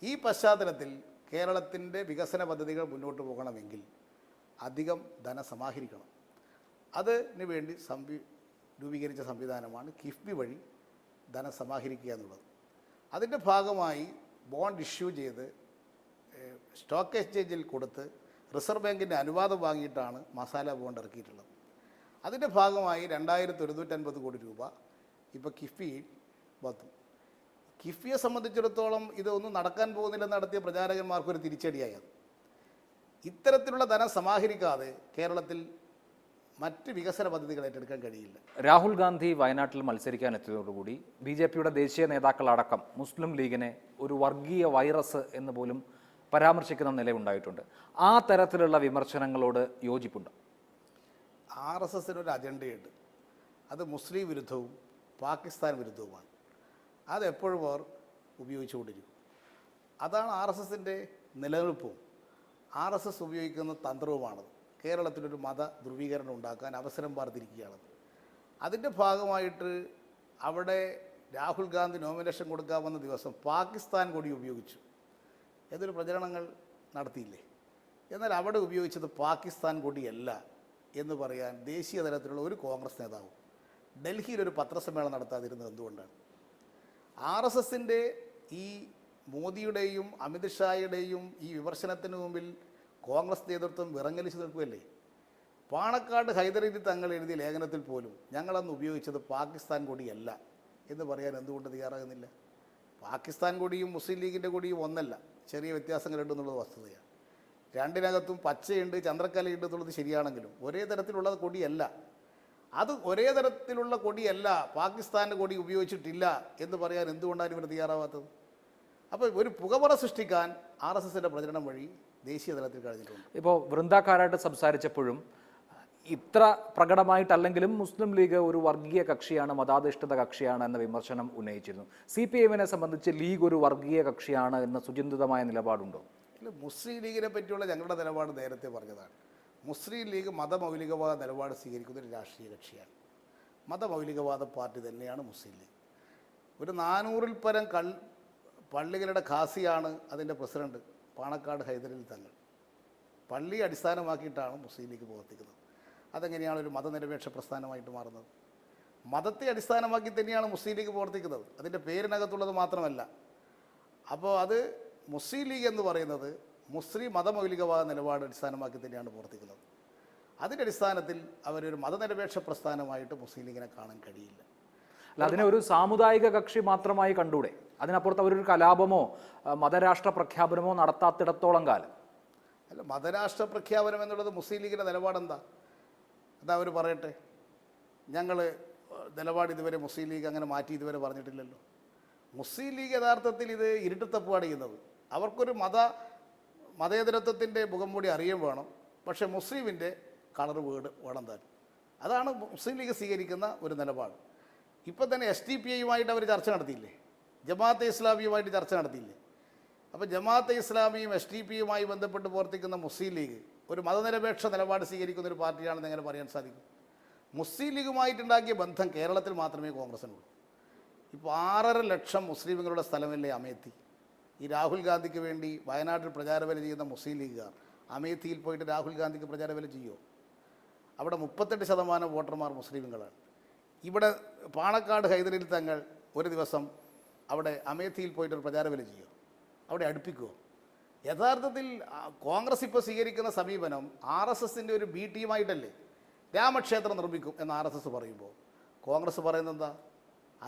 ഈ പശ്ചാത്തലത്തിൽ കേരളത്തിൻ്റെ വികസന പദ്ധതികൾ മുന്നോട്ട് പോകണമെങ്കിൽ അധികം ധനം സമാഹരിക്കണം. അതിന് വേണ്ടി രൂപീകരിച്ച സംവിധാനമാണ് കിഫ്ബി വഴി ധനം സമാഹരിക്കുക എന്നുള്ളത്. അതിൻ്റെ ഭാഗമായി ബോണ്ട് ഇഷ്യൂ ചെയ്ത് സ്റ്റോക്ക് എക്സ്ചേഞ്ചിൽ കൊടുത്ത് റിസർവ് ബാങ്കിൻ്റെ അനുവാദം വാങ്ങിയിട്ടാണ് മസാല ബോണ്ട് ഇറക്കിയിട്ടുള്ളത്. അതിൻ്റെ ഭാഗമായി 2150 കോടി രൂപ ഇപ്പോൾ കിഫ്ബിയിൽ വന്നു. കിഫ്ബിയെ സംബന്ധിച്ചിടത്തോളം ഇതൊന്നും നടക്കാൻ പോകുന്നില്ലെന്ന് നടത്തിയ പ്രചാരകന്മാർക്കൊരു തിരിച്ചടിയായത്. ഇത്തരത്തിലുള്ള ധനം സമാഹരിക്കാതെ കേരളത്തിൽ മറ്റ് വികസന പദ്ധതികൾ ഏറ്റെടുക്കാൻ കഴിയില്ല. രാഹുൽ ഗാന്ധി വയനാട്ടിൽ മത്സരിക്കാൻ എത്തിയതോടുകൂടി BJPയുടെ ദേശീയ നേതാക്കളടക്കം മുസ്ലിം ലീഗിനെ ഒരു വർഗീയ വൈറസ് എന്ന് പോലും പരാമർശിക്കുന്ന നിലയുണ്ടായിട്ടുണ്ട്. ആ തരത്തിലുള്ള വിമർശനങ്ങളോട് യോജിപ്പുണ്ട്? RSSനൊരു അജണ്ടയുണ്ട്. അത് മുസ്ലിം വിരുദ്ധവും പാകിസ്ഥാൻ വിരുദ്ധവുമാണ്. അതെപ്പോഴും അവർ ഉപയോഗിച്ചുകൊണ്ടിരിക്കും. അതാണ് RSSൻ്റെ നിലനിൽപ്പും RSS ഉപയോഗിക്കുന്ന തന്ത്രവുമാണത്. കേരളത്തിലൊരു മത ധ്രുവീകരണം ഉണ്ടാക്കാൻ അവസരം പാർത്തിരിക്കുകയാണത്. അതിൻ്റെ ഭാഗമായിട്ട് അവിടെ രാഹുൽ ഗാന്ധി നോമിനേഷൻ കൊടുക്കാമെന്ന ദിവസം പാകിസ്ഥാൻ കൊടി ഉപയോഗിച്ചു എന്നൊരു പ്രചരണങ്ങൾ നടത്തിയില്ലേ? എന്നാൽ അവിടെ ഉപയോഗിച്ചത് പാകിസ്ഥാൻ കൊടിയല്ല എന്ന് പറയാൻ ദേശീയ തലത്തിലുള്ള ഒരു കോൺഗ്രസ് നേതാവും ഡൽഹിയിലൊരു പത്രസമ്മേളനം നടത്താതിരുന്നത് എന്തുകൊണ്ടാണ്? RSSൻ്റെ ഈ മോദിയുടെയും അമിത്ഷായുടെയും ഈ വിമർശനത്തിന് മുമ്പിൽ കോൺഗ്രസ് നേതൃത്വം വിറങ്ങലിച്ച് നിൽക്കുകയല്ലേ? പാണക്കാട് ഹൈദരലി തങ്ങൾ എഴുതിയ ലേഖനത്തിൽ പോലും ഞങ്ങളന്ന് ഉപയോഗിച്ചത് പാകിസ്ഥാൻ കൊടിയല്ല എന്ന് പറയാൻ എന്തുകൊണ്ട് തയ്യാറാകുന്നില്ല? പാകിസ്ഥാൻ കൊടിയും മുസ്ലിം ലീഗിൻ്റെ കൊടിയും ഒന്നല്ല, ചെറിയ വ്യത്യാസങ്ങളുണ്ടെന്നുള്ളത് വസ്തുതയാണ്. രണ്ടിനകത്തും പച്ചയുണ്ട്, ചന്ദ്രക്കലയുണ്ട് എന്നുള്ളത് ശരിയാണെങ്കിലും ഒരേ തരത്തിലുള്ള കൊടിയല്ല. അത് ഒരേ തരത്തിലുള്ള കൊടിയല്ല, പാകിസ്ഥാൻ്റെ കൊടി ഉപയോഗിച്ചിട്ടില്ല എന്ന് പറയാൻ എന്തുകൊണ്ടാണ് ഇവർ തയ്യാറാവാത്തത്? അപ്പോൾ ഒരു പുകമറ സൃഷ്ടിക്കാൻ RSSന്റെ പ്രചരണം വഴി ദേശീയ തലത്തിൽ കഴിഞ്ഞിട്ടുണ്ട്. ഇപ്പോൾ വൃന്ദാക്കാരായിട്ട് സംസാരിച്ചപ്പോഴും ഇത്ര പ്രകടമായിട്ടല്ലെങ്കിലും മുസ്ലിം ലീഗ് ഒരു വർഗീയ കക്ഷിയാണ്, മതാധിഷ്ഠിത കക്ഷിയാണ് എന്ന വിമർശനം ഉന്നയിച്ചിരുന്നു. CPIMനെ സംബന്ധിച്ച് ലീഗ് ഒരു വർഗീയ കക്ഷിയാണ് എന്ന സുചിന്തിതമായ നിലപാടുണ്ടോ? ഇല്ല, മുസ്ലിം ലീഗിനെ പറ്റിയുള്ള ഞങ്ങളുടെ നിലപാട് നേരത്തെ പറഞ്ഞതാണ്. മുസ്ലിം ലീഗ് മതമൗലികവാദ നിലപാട് സ്വീകരിക്കുന്ന ഒരു രാഷ്ട്രീയ കക്ഷിയാണ്. മതമൗലികവാദ പാർട്ടി തന്നെയാണ് മുസ്ലിം ലീഗ്. ഒരു 400-ൽ പരം പള്ളികളുടെ ഖാസിയാണ് അതിൻ്റെ പ്രസിഡന്റ് പാണക്കാട് ഹൈദരലി തങ്ങൾ. പള്ളി അടിസ്ഥാനമാക്കിയിട്ടാണ് മുസ്ലിം ലീഗ് പ്രവർത്തിക്കുന്നത്. അതെങ്ങനെയാണ് ഒരു മതനിരപേക്ഷ പ്രസ്ഥാനമായിട്ട് മാറുന്നത്? മതത്തെ അടിസ്ഥാനമാക്കി തന്നെയാണ് മുസ്ലിം ലീഗ് പ്രവർത്തിക്കുന്നത്. അതിൻ്റെ പേരിനകത്തുള്ളത് മാത്രമല്ല. അപ്പോൾ അത് മുസ്ലിം ലീഗ് എന്ന് പറയുന്നത് മുസ്ലിം മതമൗലികവാദ നിലപാട് അടിസ്ഥാനമാക്കി തന്നെയാണ് പ്രവർത്തിക്കുന്നത്. അതിൻ്റെ അടിസ്ഥാനത്തിൽ അവരൊരു മതനിരപേക്ഷ പ്രസ്ഥാനമായിട്ട് മുസ്ലിം ലീഗിനെ കാണാൻ കഴിയില്ല. അല്ല, അതിനെ ഒരു സാമുദായിക കക്ഷി മാത്രമായി കണ്ടൂടെ? അതിനപ്പുറത്ത് അവരൊരു കലാപമോ മതരാഷ്ട്ര പ്രഖ്യാപനമോ നടത്താത്തിടത്തോളം കാലം. അല്ല, മതരാഷ്ട്ര പ്രഖ്യാപനം എന്നുള്ളത് മുസ്ലിം ലീഗിൻ്റെ നിലപാടെന്താ? എന്താ അവർ പറയട്ടെ. ഞങ്ങൾ നിലപാട് ഇതുവരെ മുസ്ലിം ലീഗ് അങ്ങനെ മാറ്റി ഇതുവരെ പറഞ്ഞിട്ടില്ലല്ലോ. മുസ്ലിം ലീഗ് യഥാർത്ഥത്തിൽ ഇത് ഇരുട്ടത്തപ്പാണ് ചെയ്യുന്നത്. അവർക്കൊരു മതേതരത്വത്തിൻ്റെ മുഖം മൂടി അറിയുകയും വേണം, പക്ഷേ മുസ്ലിമിൻ്റെ കളർ വേണം താൻ. അതാണ് മുസ്ലിം ലീഗ് സ്വീകരിക്കുന്ന ഒരു നിലപാട്. ഇപ്പം തന്നെ SDPIയുമായിട്ട് അവർ ചർച്ച നടത്തിയില്ലേ? ജമാഅത്തെ ഇസ്ലാമിയുമായിട്ട് ചർച്ച നടത്തിയില്ലേ? അപ്പോൾ ജമാഅത്തെ ഇസ്ലാമിയും SDPIയുമായി ബന്ധപ്പെട്ട് പ്രവർത്തിക്കുന്ന മുസ്ലിം ലീഗ് ഒരു മതനിരപേക്ഷ നിലപാട് സ്വീകരിക്കുന്ന ഒരു പാർട്ടിയാണെന്ന് എങ്ങനെ പറയാൻ സാധിക്കും? മുസ്ലിം ലീഗുമായിട്ടുണ്ടാക്കിയ ബന്ധം കേരളത്തിൽ മാത്രമേ കോൺഗ്രസിനുള്ളൂ. ഇപ്പോൾ 6.5 ലക്ഷം മുസ്ലിമുകളുടെ സ്ഥലമല്ലേ അമേത്തി. ഈ രാഹുൽ ഗാന്ധിക്ക് വേണ്ടി വയനാട്ടിൽ പ്രചാരവേല ചെയ്യുന്ന മുസ്ലിം ലീഗുകാർ അമേത്തിയിൽ പോയിട്ട് രാഹുൽ ഗാന്ധിക്ക് പ്രചാരവേല ചെയ്യുമോ? അവിടെ 38% വോട്ടർമാർ മുസ്ലിമുകളാണ്. ഇവിടെ പാണക്കാട് ഹൈദരലി തങ്ങൾ ഒരു ദിവസം അവിടെ അമേത്തിയിൽ പോയിട്ടൊരു പ്രചാരവേല ചെയ്യുമോ? അവിടെ അടുപ്പിക്കുമോ? യഥാർത്ഥത്തിൽ കോൺഗ്രസ് ഇപ്പോൾ സ്വീകരിക്കുന്ന സമീപനം RSSൻ്റെ ഒരു B ടീമായിട്ടല്ലേ. രാമക്ഷേത്രം നിർമ്മിക്കും എന്ന് RSS പറയുമ്പോൾ കോൺഗ്രസ് പറയുന്നത് എന്താ?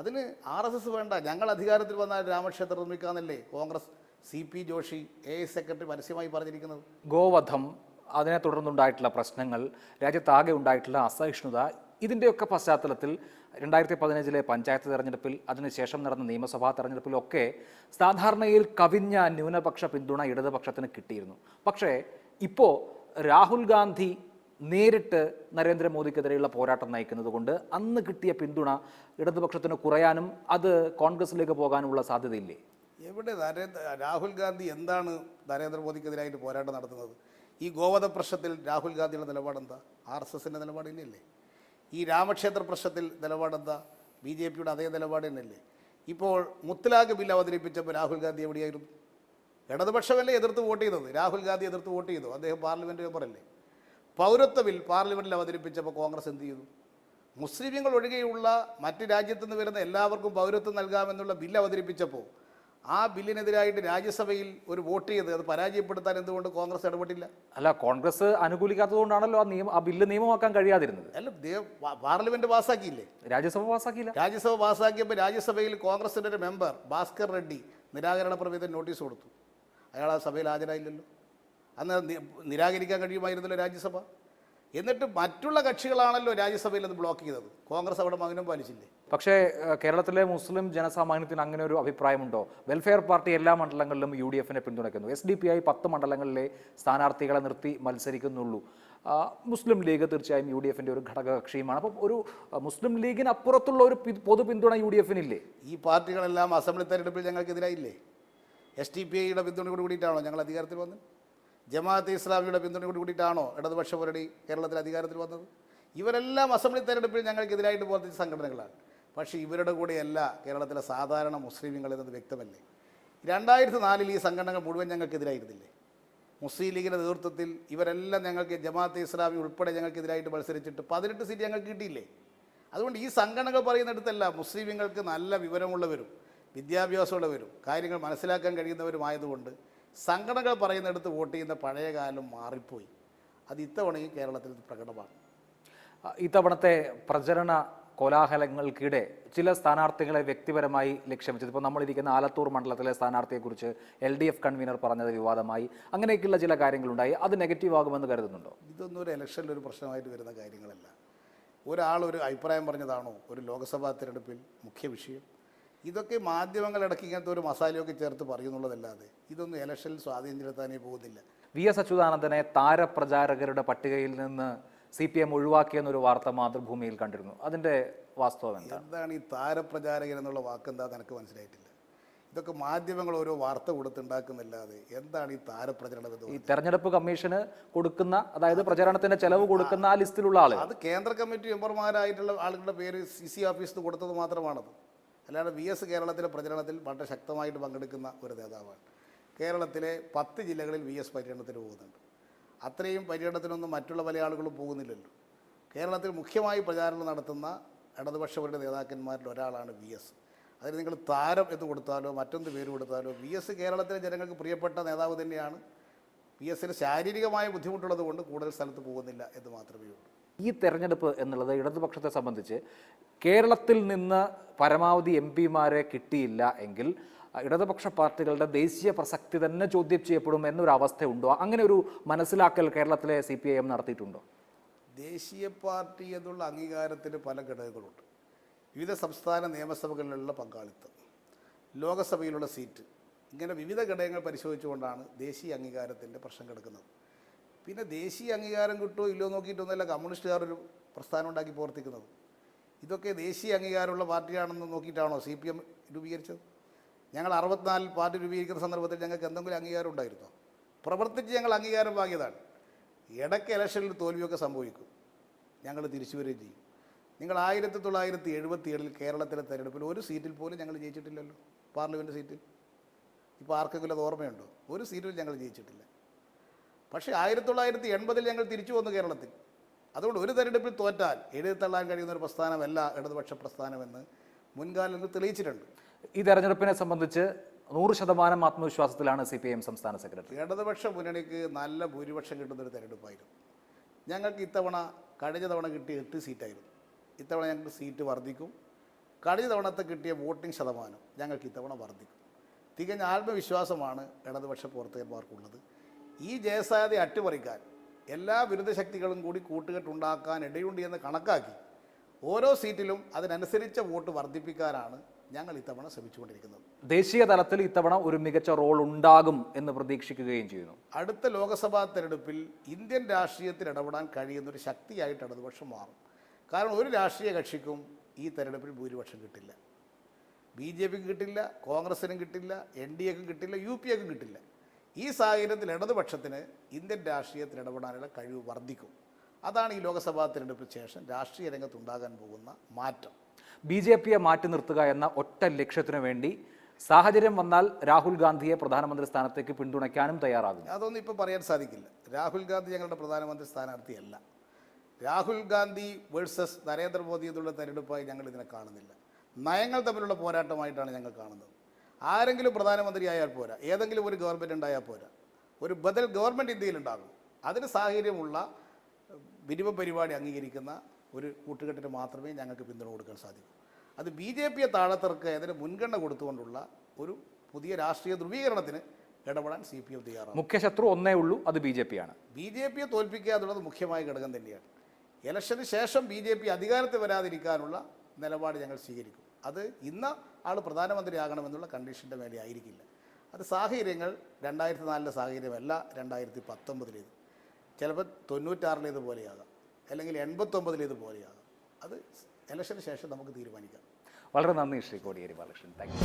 അതിന് RSS വേണ്ട, ഞങ്ങൾ അധികാരത്തിൽ വന്നാൽ രാമക്ഷേത്രം നിർമ്മിക്കാമെന്നല്ലേ Congress CP Joshi AIS secretary പരസ്യമായി പറഞ്ഞിരിക്കുന്നത്. ഗോവധം, അതിനെ തുടർന്നുണ്ടായിട്ടുള്ള പ്രശ്നങ്ങൾ, രാജ്യത്താകെ ഉണ്ടായിട്ടുള്ള അസഹിഷ്ണുത, ഇതിൻ്റെയൊക്കെ പശ്ചാത്തലത്തിൽ 2015 പഞ്ചായത്ത് തെരഞ്ഞെടുപ്പിൽ അതിനുശേഷം നടന്ന നിയമസഭാ തെരഞ്ഞെടുപ്പിലൊക്കെ സാധാരണയിൽ കവിഞ്ഞ ന്യൂനപക്ഷ പിന്തുണ ഇടതുപക്ഷത്തിന് കിട്ടിയിരുന്നു. പക്ഷേ ഇപ്പോൾ രാഹുൽ ഗാന്ധി നേരിട്ട് നരേന്ദ്രമോദിക്കെതിരെയുള്ള പോരാട്ടം നയിക്കുന്നത് കൊണ്ട് അന്ന് കിട്ടിയ പിന്തുണ ഇടതുപക്ഷത്തിന് കുറയാനും അത് കോൺഗ്രസിലേക്ക് പോകാനുമുള്ള സാധ്യതയില്ലേ? എവിടെ രാഹുൽ ഗാന്ധി എന്താണ് നരേന്ദ്രമോദിക്കെതിരായിട്ട് പോരാട്ടം നടത്തുന്നത്? ഈ ഗോവധ പ്രശ്നത്തിൽ രാഹുൽ ഗാന്ധിയുടെ നിലപാടെന്താ? RSSൻ്റെ നിലപാട് തന്നെയല്ലേ. ഈ രാമക്ഷേത്ര പ്രശ്നത്തിൽ നിലപാടെന്താ? BJPയുടെ അതേ നിലപാട് തന്നെയല്ലേ. ഇപ്പോൾ മുത്തലാഖ് ബില്ല് അവതരിപ്പിച്ചപ്പോൾ രാഹുൽ ഗാന്ധി എവിടെയായിരുന്നു? ഇടതുപക്ഷമല്ലേ എതിർത്ത് വോട്ട് ചെയ്തത്? രാഹുൽ ഗാന്ധി എതിർത്ത് വോട്ട് ചെയ്തു. അദ്ദേഹം പാർലമെൻറ്റ് മെമ്പറല്ലേ. പൗരത്വ ബിൽ പാർലമെൻറ്റിൽ അവതരിപ്പിച്ചപ്പോൾ കോൺഗ്രസ് എന്ത് ചെയ്തു? മുസ്ലിമുകൾ ഒഴികെയുള്ള മറ്റ് രാജ്യത്തു നിന്ന് വരുന്ന എല്ലാവർക്കും പൗരത്വം നൽകാമെന്നുള്ള ബില്ല് അവതരിപ്പിച്ചപ്പോൾ ആ ബില്ലിനെതിരായിട്ട് രാജ്യസഭയിൽ ഒരു വോട്ട് ചെയ്ത് അത് പരാജയപ്പെടുത്താൻ എന്തുകൊണ്ട് കോൺഗ്രസ് ഇടപെട്ടില്ല? അല്ല, കോൺഗ്രസ് അനുകൂലിക്കാത്തതുകൊണ്ടാണല്ലോ ആ ബില്ല് നിയമമാക്കാൻ കഴിയാതിരുന്നത്. അല്ല, പാർലമെന്റ് പാസ്സാക്കിയില്ലേ? രാജ്യസഭ പാസ്സാക്കിയില്ല. രാജ്യസഭ പാസ്സാക്കിയപ്പോൾ രാജ്യസഭയിൽ കോൺഗ്രസിൻ്റെ ഒരു മെമ്പർ ഭാസ്കർ റെഡ്ഡി നിരാകരണ പ്രമേയത്തിന് നോട്ടീസ് കൊടുത്തു. അയാൾ ആ സഭയിൽ ഹാജരായില്ലല്ലോ. അന്ന് നിരാകരിക്കാൻ കഴിയുമായിരുന്നല്ലോ രാജ്യസഭ. എന്നിട്ട് മറ്റുള്ള കക്ഷികളാണല്ലോ രാജ്യസഭയിൽ അത് ബ്ലോക്ക് ചെയ്തത്. കോൺഗ്രസ് അവിടെ മൗനം പാലിച്ചില്ലേ? പക്ഷേ കേരളത്തിലെ മുസ്ലിം ജനസാമാന്യത്തിന് അങ്ങനെ ഒരു അഭിപ്രായമുണ്ടോ? വെൽഫെയർ പാർട്ടി എല്ലാ മണ്ഡലങ്ങളിലും UDFനെ പിന്തുണയ്ക്കുന്നു. SDPI 10 മണ്ഡലങ്ങളിലെ സ്ഥാനാർത്ഥികളെ നിർത്തി മത്സരിക്കുന്നുള്ളൂ. മുസ്ലിം ലീഗ് തീർച്ചയായും UDFൻ്റെ ഒരു ഘടക കക്ഷിയുമാണ്. അപ്പം ഒരു മുസ്ലിം ലീഗിന് അപ്പുറത്തുള്ള ഒരു പൊതു പിന്തുണ UDFനില്ലേ? ഈ പാർട്ടികളെല്ലാം അസംബ്ലി തെരഞ്ഞെടുപ്പിൽ ഞങ്ങൾക്കെതിരായില്ലേ? SDPIയുടെ പിന്തുണയോട് കൂടിയിട്ടാണോ ഞങ്ങൾ അധികാരത്തിൽ വന്നത്? ജമാഅത്തെ ഇസ്ലാമിയുടെ പിന്തുണയോട് കൂടിയിട്ടാണോ ഇടതുപക്ഷ മുന്നണി കേരളത്തിൽ അധികാരത്തിൽ വന്നത്? ഇവരെല്ലാം അസംബ്ലി തെരഞ്ഞെടുപ്പിൽ ഞങ്ങൾക്കെതിരായിട്ട് പ്രവർത്തിച്ച സംഘടനകളാണ്. പക്ഷേ ഇവരുടെ കൂടെയല്ല കേരളത്തിലെ സാധാരണ മുസ്ലിമുകൾ എന്നത് വ്യക്തമല്ലേ. 2004 ഈ സംഘടനകൾ മുഴുവൻ ഞങ്ങൾക്കെതിരായിരുന്നില്ലേ? മുസ്ലിം ലീഗിൻ്റെ നേതൃത്വത്തിൽ ഇവരെല്ലാം ഞങ്ങൾക്ക് ജമാഅത്തെ ഇസ്ലാമി ഉൾപ്പെടെ ഞങ്ങൾക്കെതിരായിട്ട് മത്സരിച്ചിട്ട് 18 സീറ്റ് ഞങ്ങൾക്ക് കിട്ടിയില്ലേ? അതുകൊണ്ട് ഈ സംഘടനകൾ പറയുന്നിടത്തല്ല മുസ്ലിമുകൾക്ക് നല്ല വിവരമുള്ളവരും വിദ്യാഭ്യാസമുള്ളവരും കാര്യങ്ങൾ മനസ്സിലാക്കാൻ കഴിയുന്നവരുമായതുകൊണ്ട് സംഘടനകൾ പറയുന്നിടത്ത് വോട്ട് ചെയ്യുന്ന പഴയ കാലം മാറിപ്പോയി. അത് ഇത്തവണയും കേരളത്തിൽ പ്രകടമാണ്. ഇത്തവണത്തെ പ്രചരണ കോലാഹലങ്ങൾക്കിടെ ചില സ്ഥാനാർത്ഥികളെ വ്യക്തിപരമായി ലക്ഷ്യം വെച്ചത്, ഇപ്പോൾ നമ്മളിരിക്കുന്ന ആലത്തൂർ മണ്ഡലത്തിലെ സ്ഥാനാർത്ഥിയെക്കുറിച്ച് LDF കൺവീനർ പറഞ്ഞത് വിവാദമായി. അങ്ങനെയൊക്കെയുള്ള ചില കാര്യങ്ങളുണ്ടായി. അത് നെഗറ്റീവ് ആകുമെന്ന് കരുതുന്നുണ്ടോ? ഇതൊന്നും ഒരു ഇലക്ഷനിൽ ഒരു പ്രശ്നമായിട്ട് വരുന്ന കാര്യങ്ങളല്ല. ഒരാൾ ഒരു അഭിപ്രായം പറഞ്ഞതാണോ ഒരു ലോക്സഭാ തിരഞ്ഞെടുപ്പിൽ മുഖ്യ വിഷയം? ഇതൊക്കെ മാധ്യമങ്ങളിടയ്ക്ക് ഇങ്ങനത്തെ ഒരു മസാലയൊക്കെ ചേർത്ത് പറയുന്നുള്ളതല്ലാതെ ഇതൊന്നും ഇലക്ഷനിൽ സ്വാധീനം ചെലുത്താനേ പോകുന്നില്ല. VS അച്യുതാനന്ദനെ താരപ്രചാരകരുടെ പട്ടികയിൽ നിന്ന് CPM ഒഴിവാക്കിയെന്നൊരു വാർത്ത മാതൃഭൂമിയിൽ കണ്ടിരുന്നു. അതിൻ്റെ വാസ്തവം എന്താണ് ഈ താരപ്രചാരകൻ എന്നുള്ള വാക്കെന്താ എനിക്ക് മനസ്സിലായിട്ടില്ല. ഇതൊക്കെ മാധ്യമങ്ങൾ ഓരോ വാർത്ത കൊടുത്തുണ്ടാക്കുന്നില്ലാതെ എന്താണ് ഈ താരപ്രചരണം? ഈ തെരഞ്ഞെടുപ്പ് കമ്മീഷന് കൊടുക്കുന്ന, അതായത് പ്രചരണത്തിന്റെ ചെലവ് കൊടുക്കുന്ന ആ ലിസ്റ്റിലുള്ള ആള്, അത് കേന്ദ്ര കമ്മിറ്റി മെമ്പർമാരായിട്ടുള്ള ആളുകളുടെ പേര് CC ഓഫീസിൽ നിന്ന് കൊടുത്തത് മാത്രമാണത്. അല്ലാതെ VS കേരളത്തിലെ പ്രചരണത്തിൽ വളരെ ശക്തമായിട്ട് പങ്കെടുക്കുന്ന ഒരു നേതാവാണ്. കേരളത്തിലെ 10 ജില്ലകളിൽ VS പര്യടനത്തിന് പോകുന്നുണ്ട്. അത്രയും പര്യടനത്തിനൊന്നും മറ്റുള്ള പല ആളുകളും പോകുന്നില്ലല്ലോ. കേരളത്തിൽ മുഖ്യമായി പ്രചാരണം നടത്തുന്ന ഇടതുപക്ഷവരുടെ നേതാക്കന്മാരിൽ ഒരാളാണ് VS. അതിന് നിങ്ങൾ താരം എന്ന് കൊടുത്താലോ മറ്റൊന്ന് പേര് കൊടുത്താലോ VS കേരളത്തിലെ ജനങ്ങൾക്ക് പ്രിയപ്പെട്ട നേതാവ് തന്നെയാണ്. VSന് ശാരീരികമായ ബുദ്ധിമുട്ടുള്ളത് കൊണ്ട് കൂടുതൽ സ്ഥലത്ത് പോകുന്നില്ല എന്ന് മാത്രമേ ഉള്ളൂ. ഈ തെരഞ്ഞെടുപ്പ് എന്നുള്ളത് ഇടതുപക്ഷത്തെ സംബന്ധിച്ച് കേരളത്തിൽ നിന്ന് പരമാവധി MP-മാരെ കിട്ടിയില്ല എങ്കിൽ ഇടതുപക്ഷ പാർട്ടികളുടെ ദേശീയ പ്രസക്തി തന്നെ ചോദ്യം ചെയ്യപ്പെടും എന്നൊരവസ്ഥയുണ്ടോ? അങ്ങനെ ഒരു മനസ്സിലാക്കൽ കേരളത്തിലെ CPIM നടത്തിയിട്ടുണ്ടോ? ദേശീയ പാർട്ടി എന്നുള്ള അംഗീകാരത്തിന് പല ഘടകങ്ങളുണ്ട്. വിവിധ സംസ്ഥാന നിയമസഭകളിലുള്ള പങ്കാളിത്തം, ലോകസഭയിലുള്ള സീറ്റ്, ഇങ്ങനെ വിവിധ ഘടകങ്ങൾ പരിശോധിച്ചുകൊണ്ടാണ് ദേശീയ അംഗീകാരത്തിൻ്റെ പ്രശ്നം കിടക്കുന്നത്. പിന്നെ ദേശീയ അംഗീകാരം കിട്ടുമോ ഇല്ലയോ നോക്കിയിട്ടൊന്നുമല്ല കമ്മ്യൂണിസ്റ്റുകാരൊരു പ്രസ്ഥാനം ഉണ്ടാക്കി പ്രവർത്തിക്കുന്നത്. ഇതൊക്കെ ദേശീയ അംഗീകാരമുള്ള പാർട്ടിയാണെന്ന് നോക്കിയിട്ടാണോ CPM രൂപീകരിച്ചത്? ഞങ്ങൾ 64 പാർട്ടി രൂപീകരിക്കുന്ന സന്ദർഭത്തിൽ ഞങ്ങൾക്ക് എന്തെങ്കിലും അംഗീകാരം ഉണ്ടായിരുന്നോ? പ്രവർത്തിച്ച് ഞങ്ങൾ അംഗീകാരം വാങ്ങിയതാണ്. ഇടയ്ക്ക് ഇലക്ഷനിൽ തോൽവിയൊക്കെ സംഭവിക്കും, ഞങ്ങൾ തിരിച്ചു വരികയും ചെയ്യും. നിങ്ങൾ 1977 കേരളത്തിലെ തെരഞ്ഞെടുപ്പിൽ ഒരു സീറ്റിൽ പോലും ഞങ്ങൾ ജയിച്ചിട്ടില്ലല്ലോ. പാർലമെൻറ്റ് സീറ്റിൽ ഇപ്പോൾ ആർക്കെങ്കിലും അത് ഓർമ്മയുണ്ടോ? ഒരു സീറ്റിൽ ഞങ്ങൾ ജയിച്ചിട്ടില്ല. പക്ഷേ 1980 ഞങ്ങൾ തിരിച്ചു വന്നു കേരളത്തിൽ. അതുകൊണ്ട് ഒരു തെരഞ്ഞെടുപ്പിൽ തോറ്റാൽ എഴുതിത്തള്ളാൻ കഴിയുന്ന ഒരു പ്രസ്ഥാനമല്ല ഇടതുപക്ഷ പ്രസ്ഥാനമെന്ന് മുൻകാലങ്ങൾ തെളിയിച്ചിട്ടുണ്ട്. ഈ തെരഞ്ഞെടുപ്പിനെ സംബന്ധിച്ച് 100% ആത്മവിശ്വാസത്തിലാണ് CPIM സംസ്ഥാന സെക്രട്ടറി. ഇടതുപക്ഷ മുന്നണിക്ക് നല്ല ഭൂരിപക്ഷം കിട്ടുന്നൊരു തെരഞ്ഞെടുപ്പായിരുന്നു. ഞങ്ങൾക്ക് ഇത്തവണ കഴിഞ്ഞ തവണ കിട്ടിയ 8 സീറ്റായിരുന്നു. ഇത്തവണ ഞങ്ങൾക്ക് സീറ്റ് വർദ്ധിക്കും. കഴിഞ്ഞ തവണത്തെ കിട്ടിയ വോട്ടിംഗ് ശതമാനം ഞങ്ങൾക്ക് ഇത്തവണ വർദ്ധിക്കും. തികഞ്ഞ ആത്മവിശ്വാസമാണ് ഇടതുപക്ഷ പ്രവർത്തകന്മാർക്കുള്ളത്. ഈ ജയസാധ്യത അട്ടിമറിക്കാൻ എല്ലാ വിരുദ്ധ ശക്തികളും കൂടി കൂട്ടുകെട്ടുണ്ടാക്കാൻ ഇടയുണ്ട് എന്ന് കണക്കാക്കി ഓരോ സീറ്റിലും അതിനനുസരിച്ച വോട്ട് വർദ്ധിപ്പിക്കാനാണ് ഞങ്ങൾ ഇത്തവണ ശ്രമിച്ചുകൊണ്ടിരിക്കുന്നത്. ദേശീയ തലത്തിൽ ഇത്തവണ ഒരു മികച്ച റോൾ ഉണ്ടാകും എന്ന് പ്രതീക്ഷിക്കുകയും ചെയ്യുന്നു. അടുത്ത ലോക്സഭാ തെരഞ്ഞെടുപ്പിൽ ഇന്ത്യൻ രാഷ്ട്രീയത്തിൽ ഇടപെടാൻ കഴിയുന്നൊരു ശക്തിയായിട്ട് ഇടതുപക്ഷം മാറും. കാരണം ഒരു രാഷ്ട്രീയ കക്ഷിക്കും ഈ തെരഞ്ഞെടുപ്പിൽ ഭൂരിപക്ഷം കിട്ടില്ല. BJPക്കും കിട്ടില്ല, കോൺഗ്രസിനും കിട്ടില്ല, NDAക്കും കിട്ടില്ല, UPAക്കും കിട്ടില്ല. ഈ സാഹചര്യത്തിൽ ഇടതുപക്ഷത്തിന് ഇന്ത്യൻ രാഷ്ട്രീയത്തിൽ ഇടപെടാനുള്ള കഴിവ് വർദ്ധിക്കും. അതാണ് ഈ ലോക്സഭാ തെരഞ്ഞെടുപ്പിന് ശേഷം രാഷ്ട്രീയ രംഗത്തുണ്ടാകാൻ പോകുന്ന മാറ്റം. BJPയെ മാറ്റി നിർത്തുക എന്ന ഒറ്റ ലക്ഷ്യത്തിനു വേണ്ടി സാഹചര്യം വന്നാൽ രാഹുൽ ഗാന്ധിയെ പ്രധാനമന്ത്രി സ്ഥാനത്തേക്ക് പിന്തുണയ്ക്കാനും തയ്യാറാകും. അതൊന്നും ഇപ്പോൾ പറയാൻ സാധിക്കില്ല. രാഹുൽ ഗാന്ധി ഞങ്ങളുടെ പ്രധാനമന്ത്രി സ്ഥാനാർത്ഥിയല്ല. രാഹുൽ ഗാന്ധി വേഴ്സസ് നരേന്ദ്രമോദി എന്നുള്ള തെരഞ്ഞെടുപ്പായി ഞങ്ങൾ ഇതിനെ കാണുന്നില്ല. നയങ്ങൾ തമ്മിലുള്ള പോരാട്ടമായിട്ടാണ് ഞങ്ങൾ കാണുന്നത്. ആരെങ്കിലും പ്രധാനമന്ത്രിയായാൽ പോരാ, ഏതെങ്കിലും ഒരു ഗവൺമെൻറ് ഉണ്ടായാൽ പോരാ, ഒരു ബദൽ ഗവൺമെൻറ് ഇന്ത്യയിൽ ഉണ്ടാകും. അതിന് സാഹചര്യമുള്ള വിരിവ പരിപാടി അംഗീകരിക്കുന്ന ഒരു കൂട്ടുകെട്ടിന് മാത്രമേ ഞങ്ങൾക്ക് പിന്തുണ കൊടുക്കാൻ സാധിക്കൂ. അത് BJPയെ താഴത്തിറക്കുക അതിന് മുൻഗണന കൊടുത്തുകൊണ്ടുള്ള ഒരു പുതിയ രാഷ്ട്രീയ ധ്രുവീകരണത്തിന് ഇടപെടാൻ CPM തയ്യാറാണ്. മുഖ്യശത്രു ഒന്നേ ഉള്ളൂ, അത് BJPയാണ്. BJPയെ തോൽപ്പിക്കുക എന്നുള്ളത് മുഖ്യമായ ഘടകം തന്നെയാണ്. ഇലക്ഷന് ശേഷം BJP അധികാരത്തിൽ വരാതിരിക്കാനുള്ള നിലപാട് ഞങ്ങൾ സ്വീകരിക്കും. അത് ഇന്ന ആൾ പ്രധാനമന്ത്രിയാകണമെന്നുള്ള കണ്ടീഷൻ്റെ മേലെ ആയിരിക്കില്ല. അത് സാഹചര്യങ്ങൾ 2004 സാഹചര്യമല്ല 2019 ചിലപ്പോൾ 96 പോലെയാകാം, അല്ലെങ്കിൽ 89 പോലെയാകാം. അത് ഇലക്ഷന് ശേഷം നമുക്ക് തീരുമാനിക്കാം. വളരെ നന്ദി ശ്രീ കോടിയേരി ബാലകൃഷ്ണൻ. Thank U.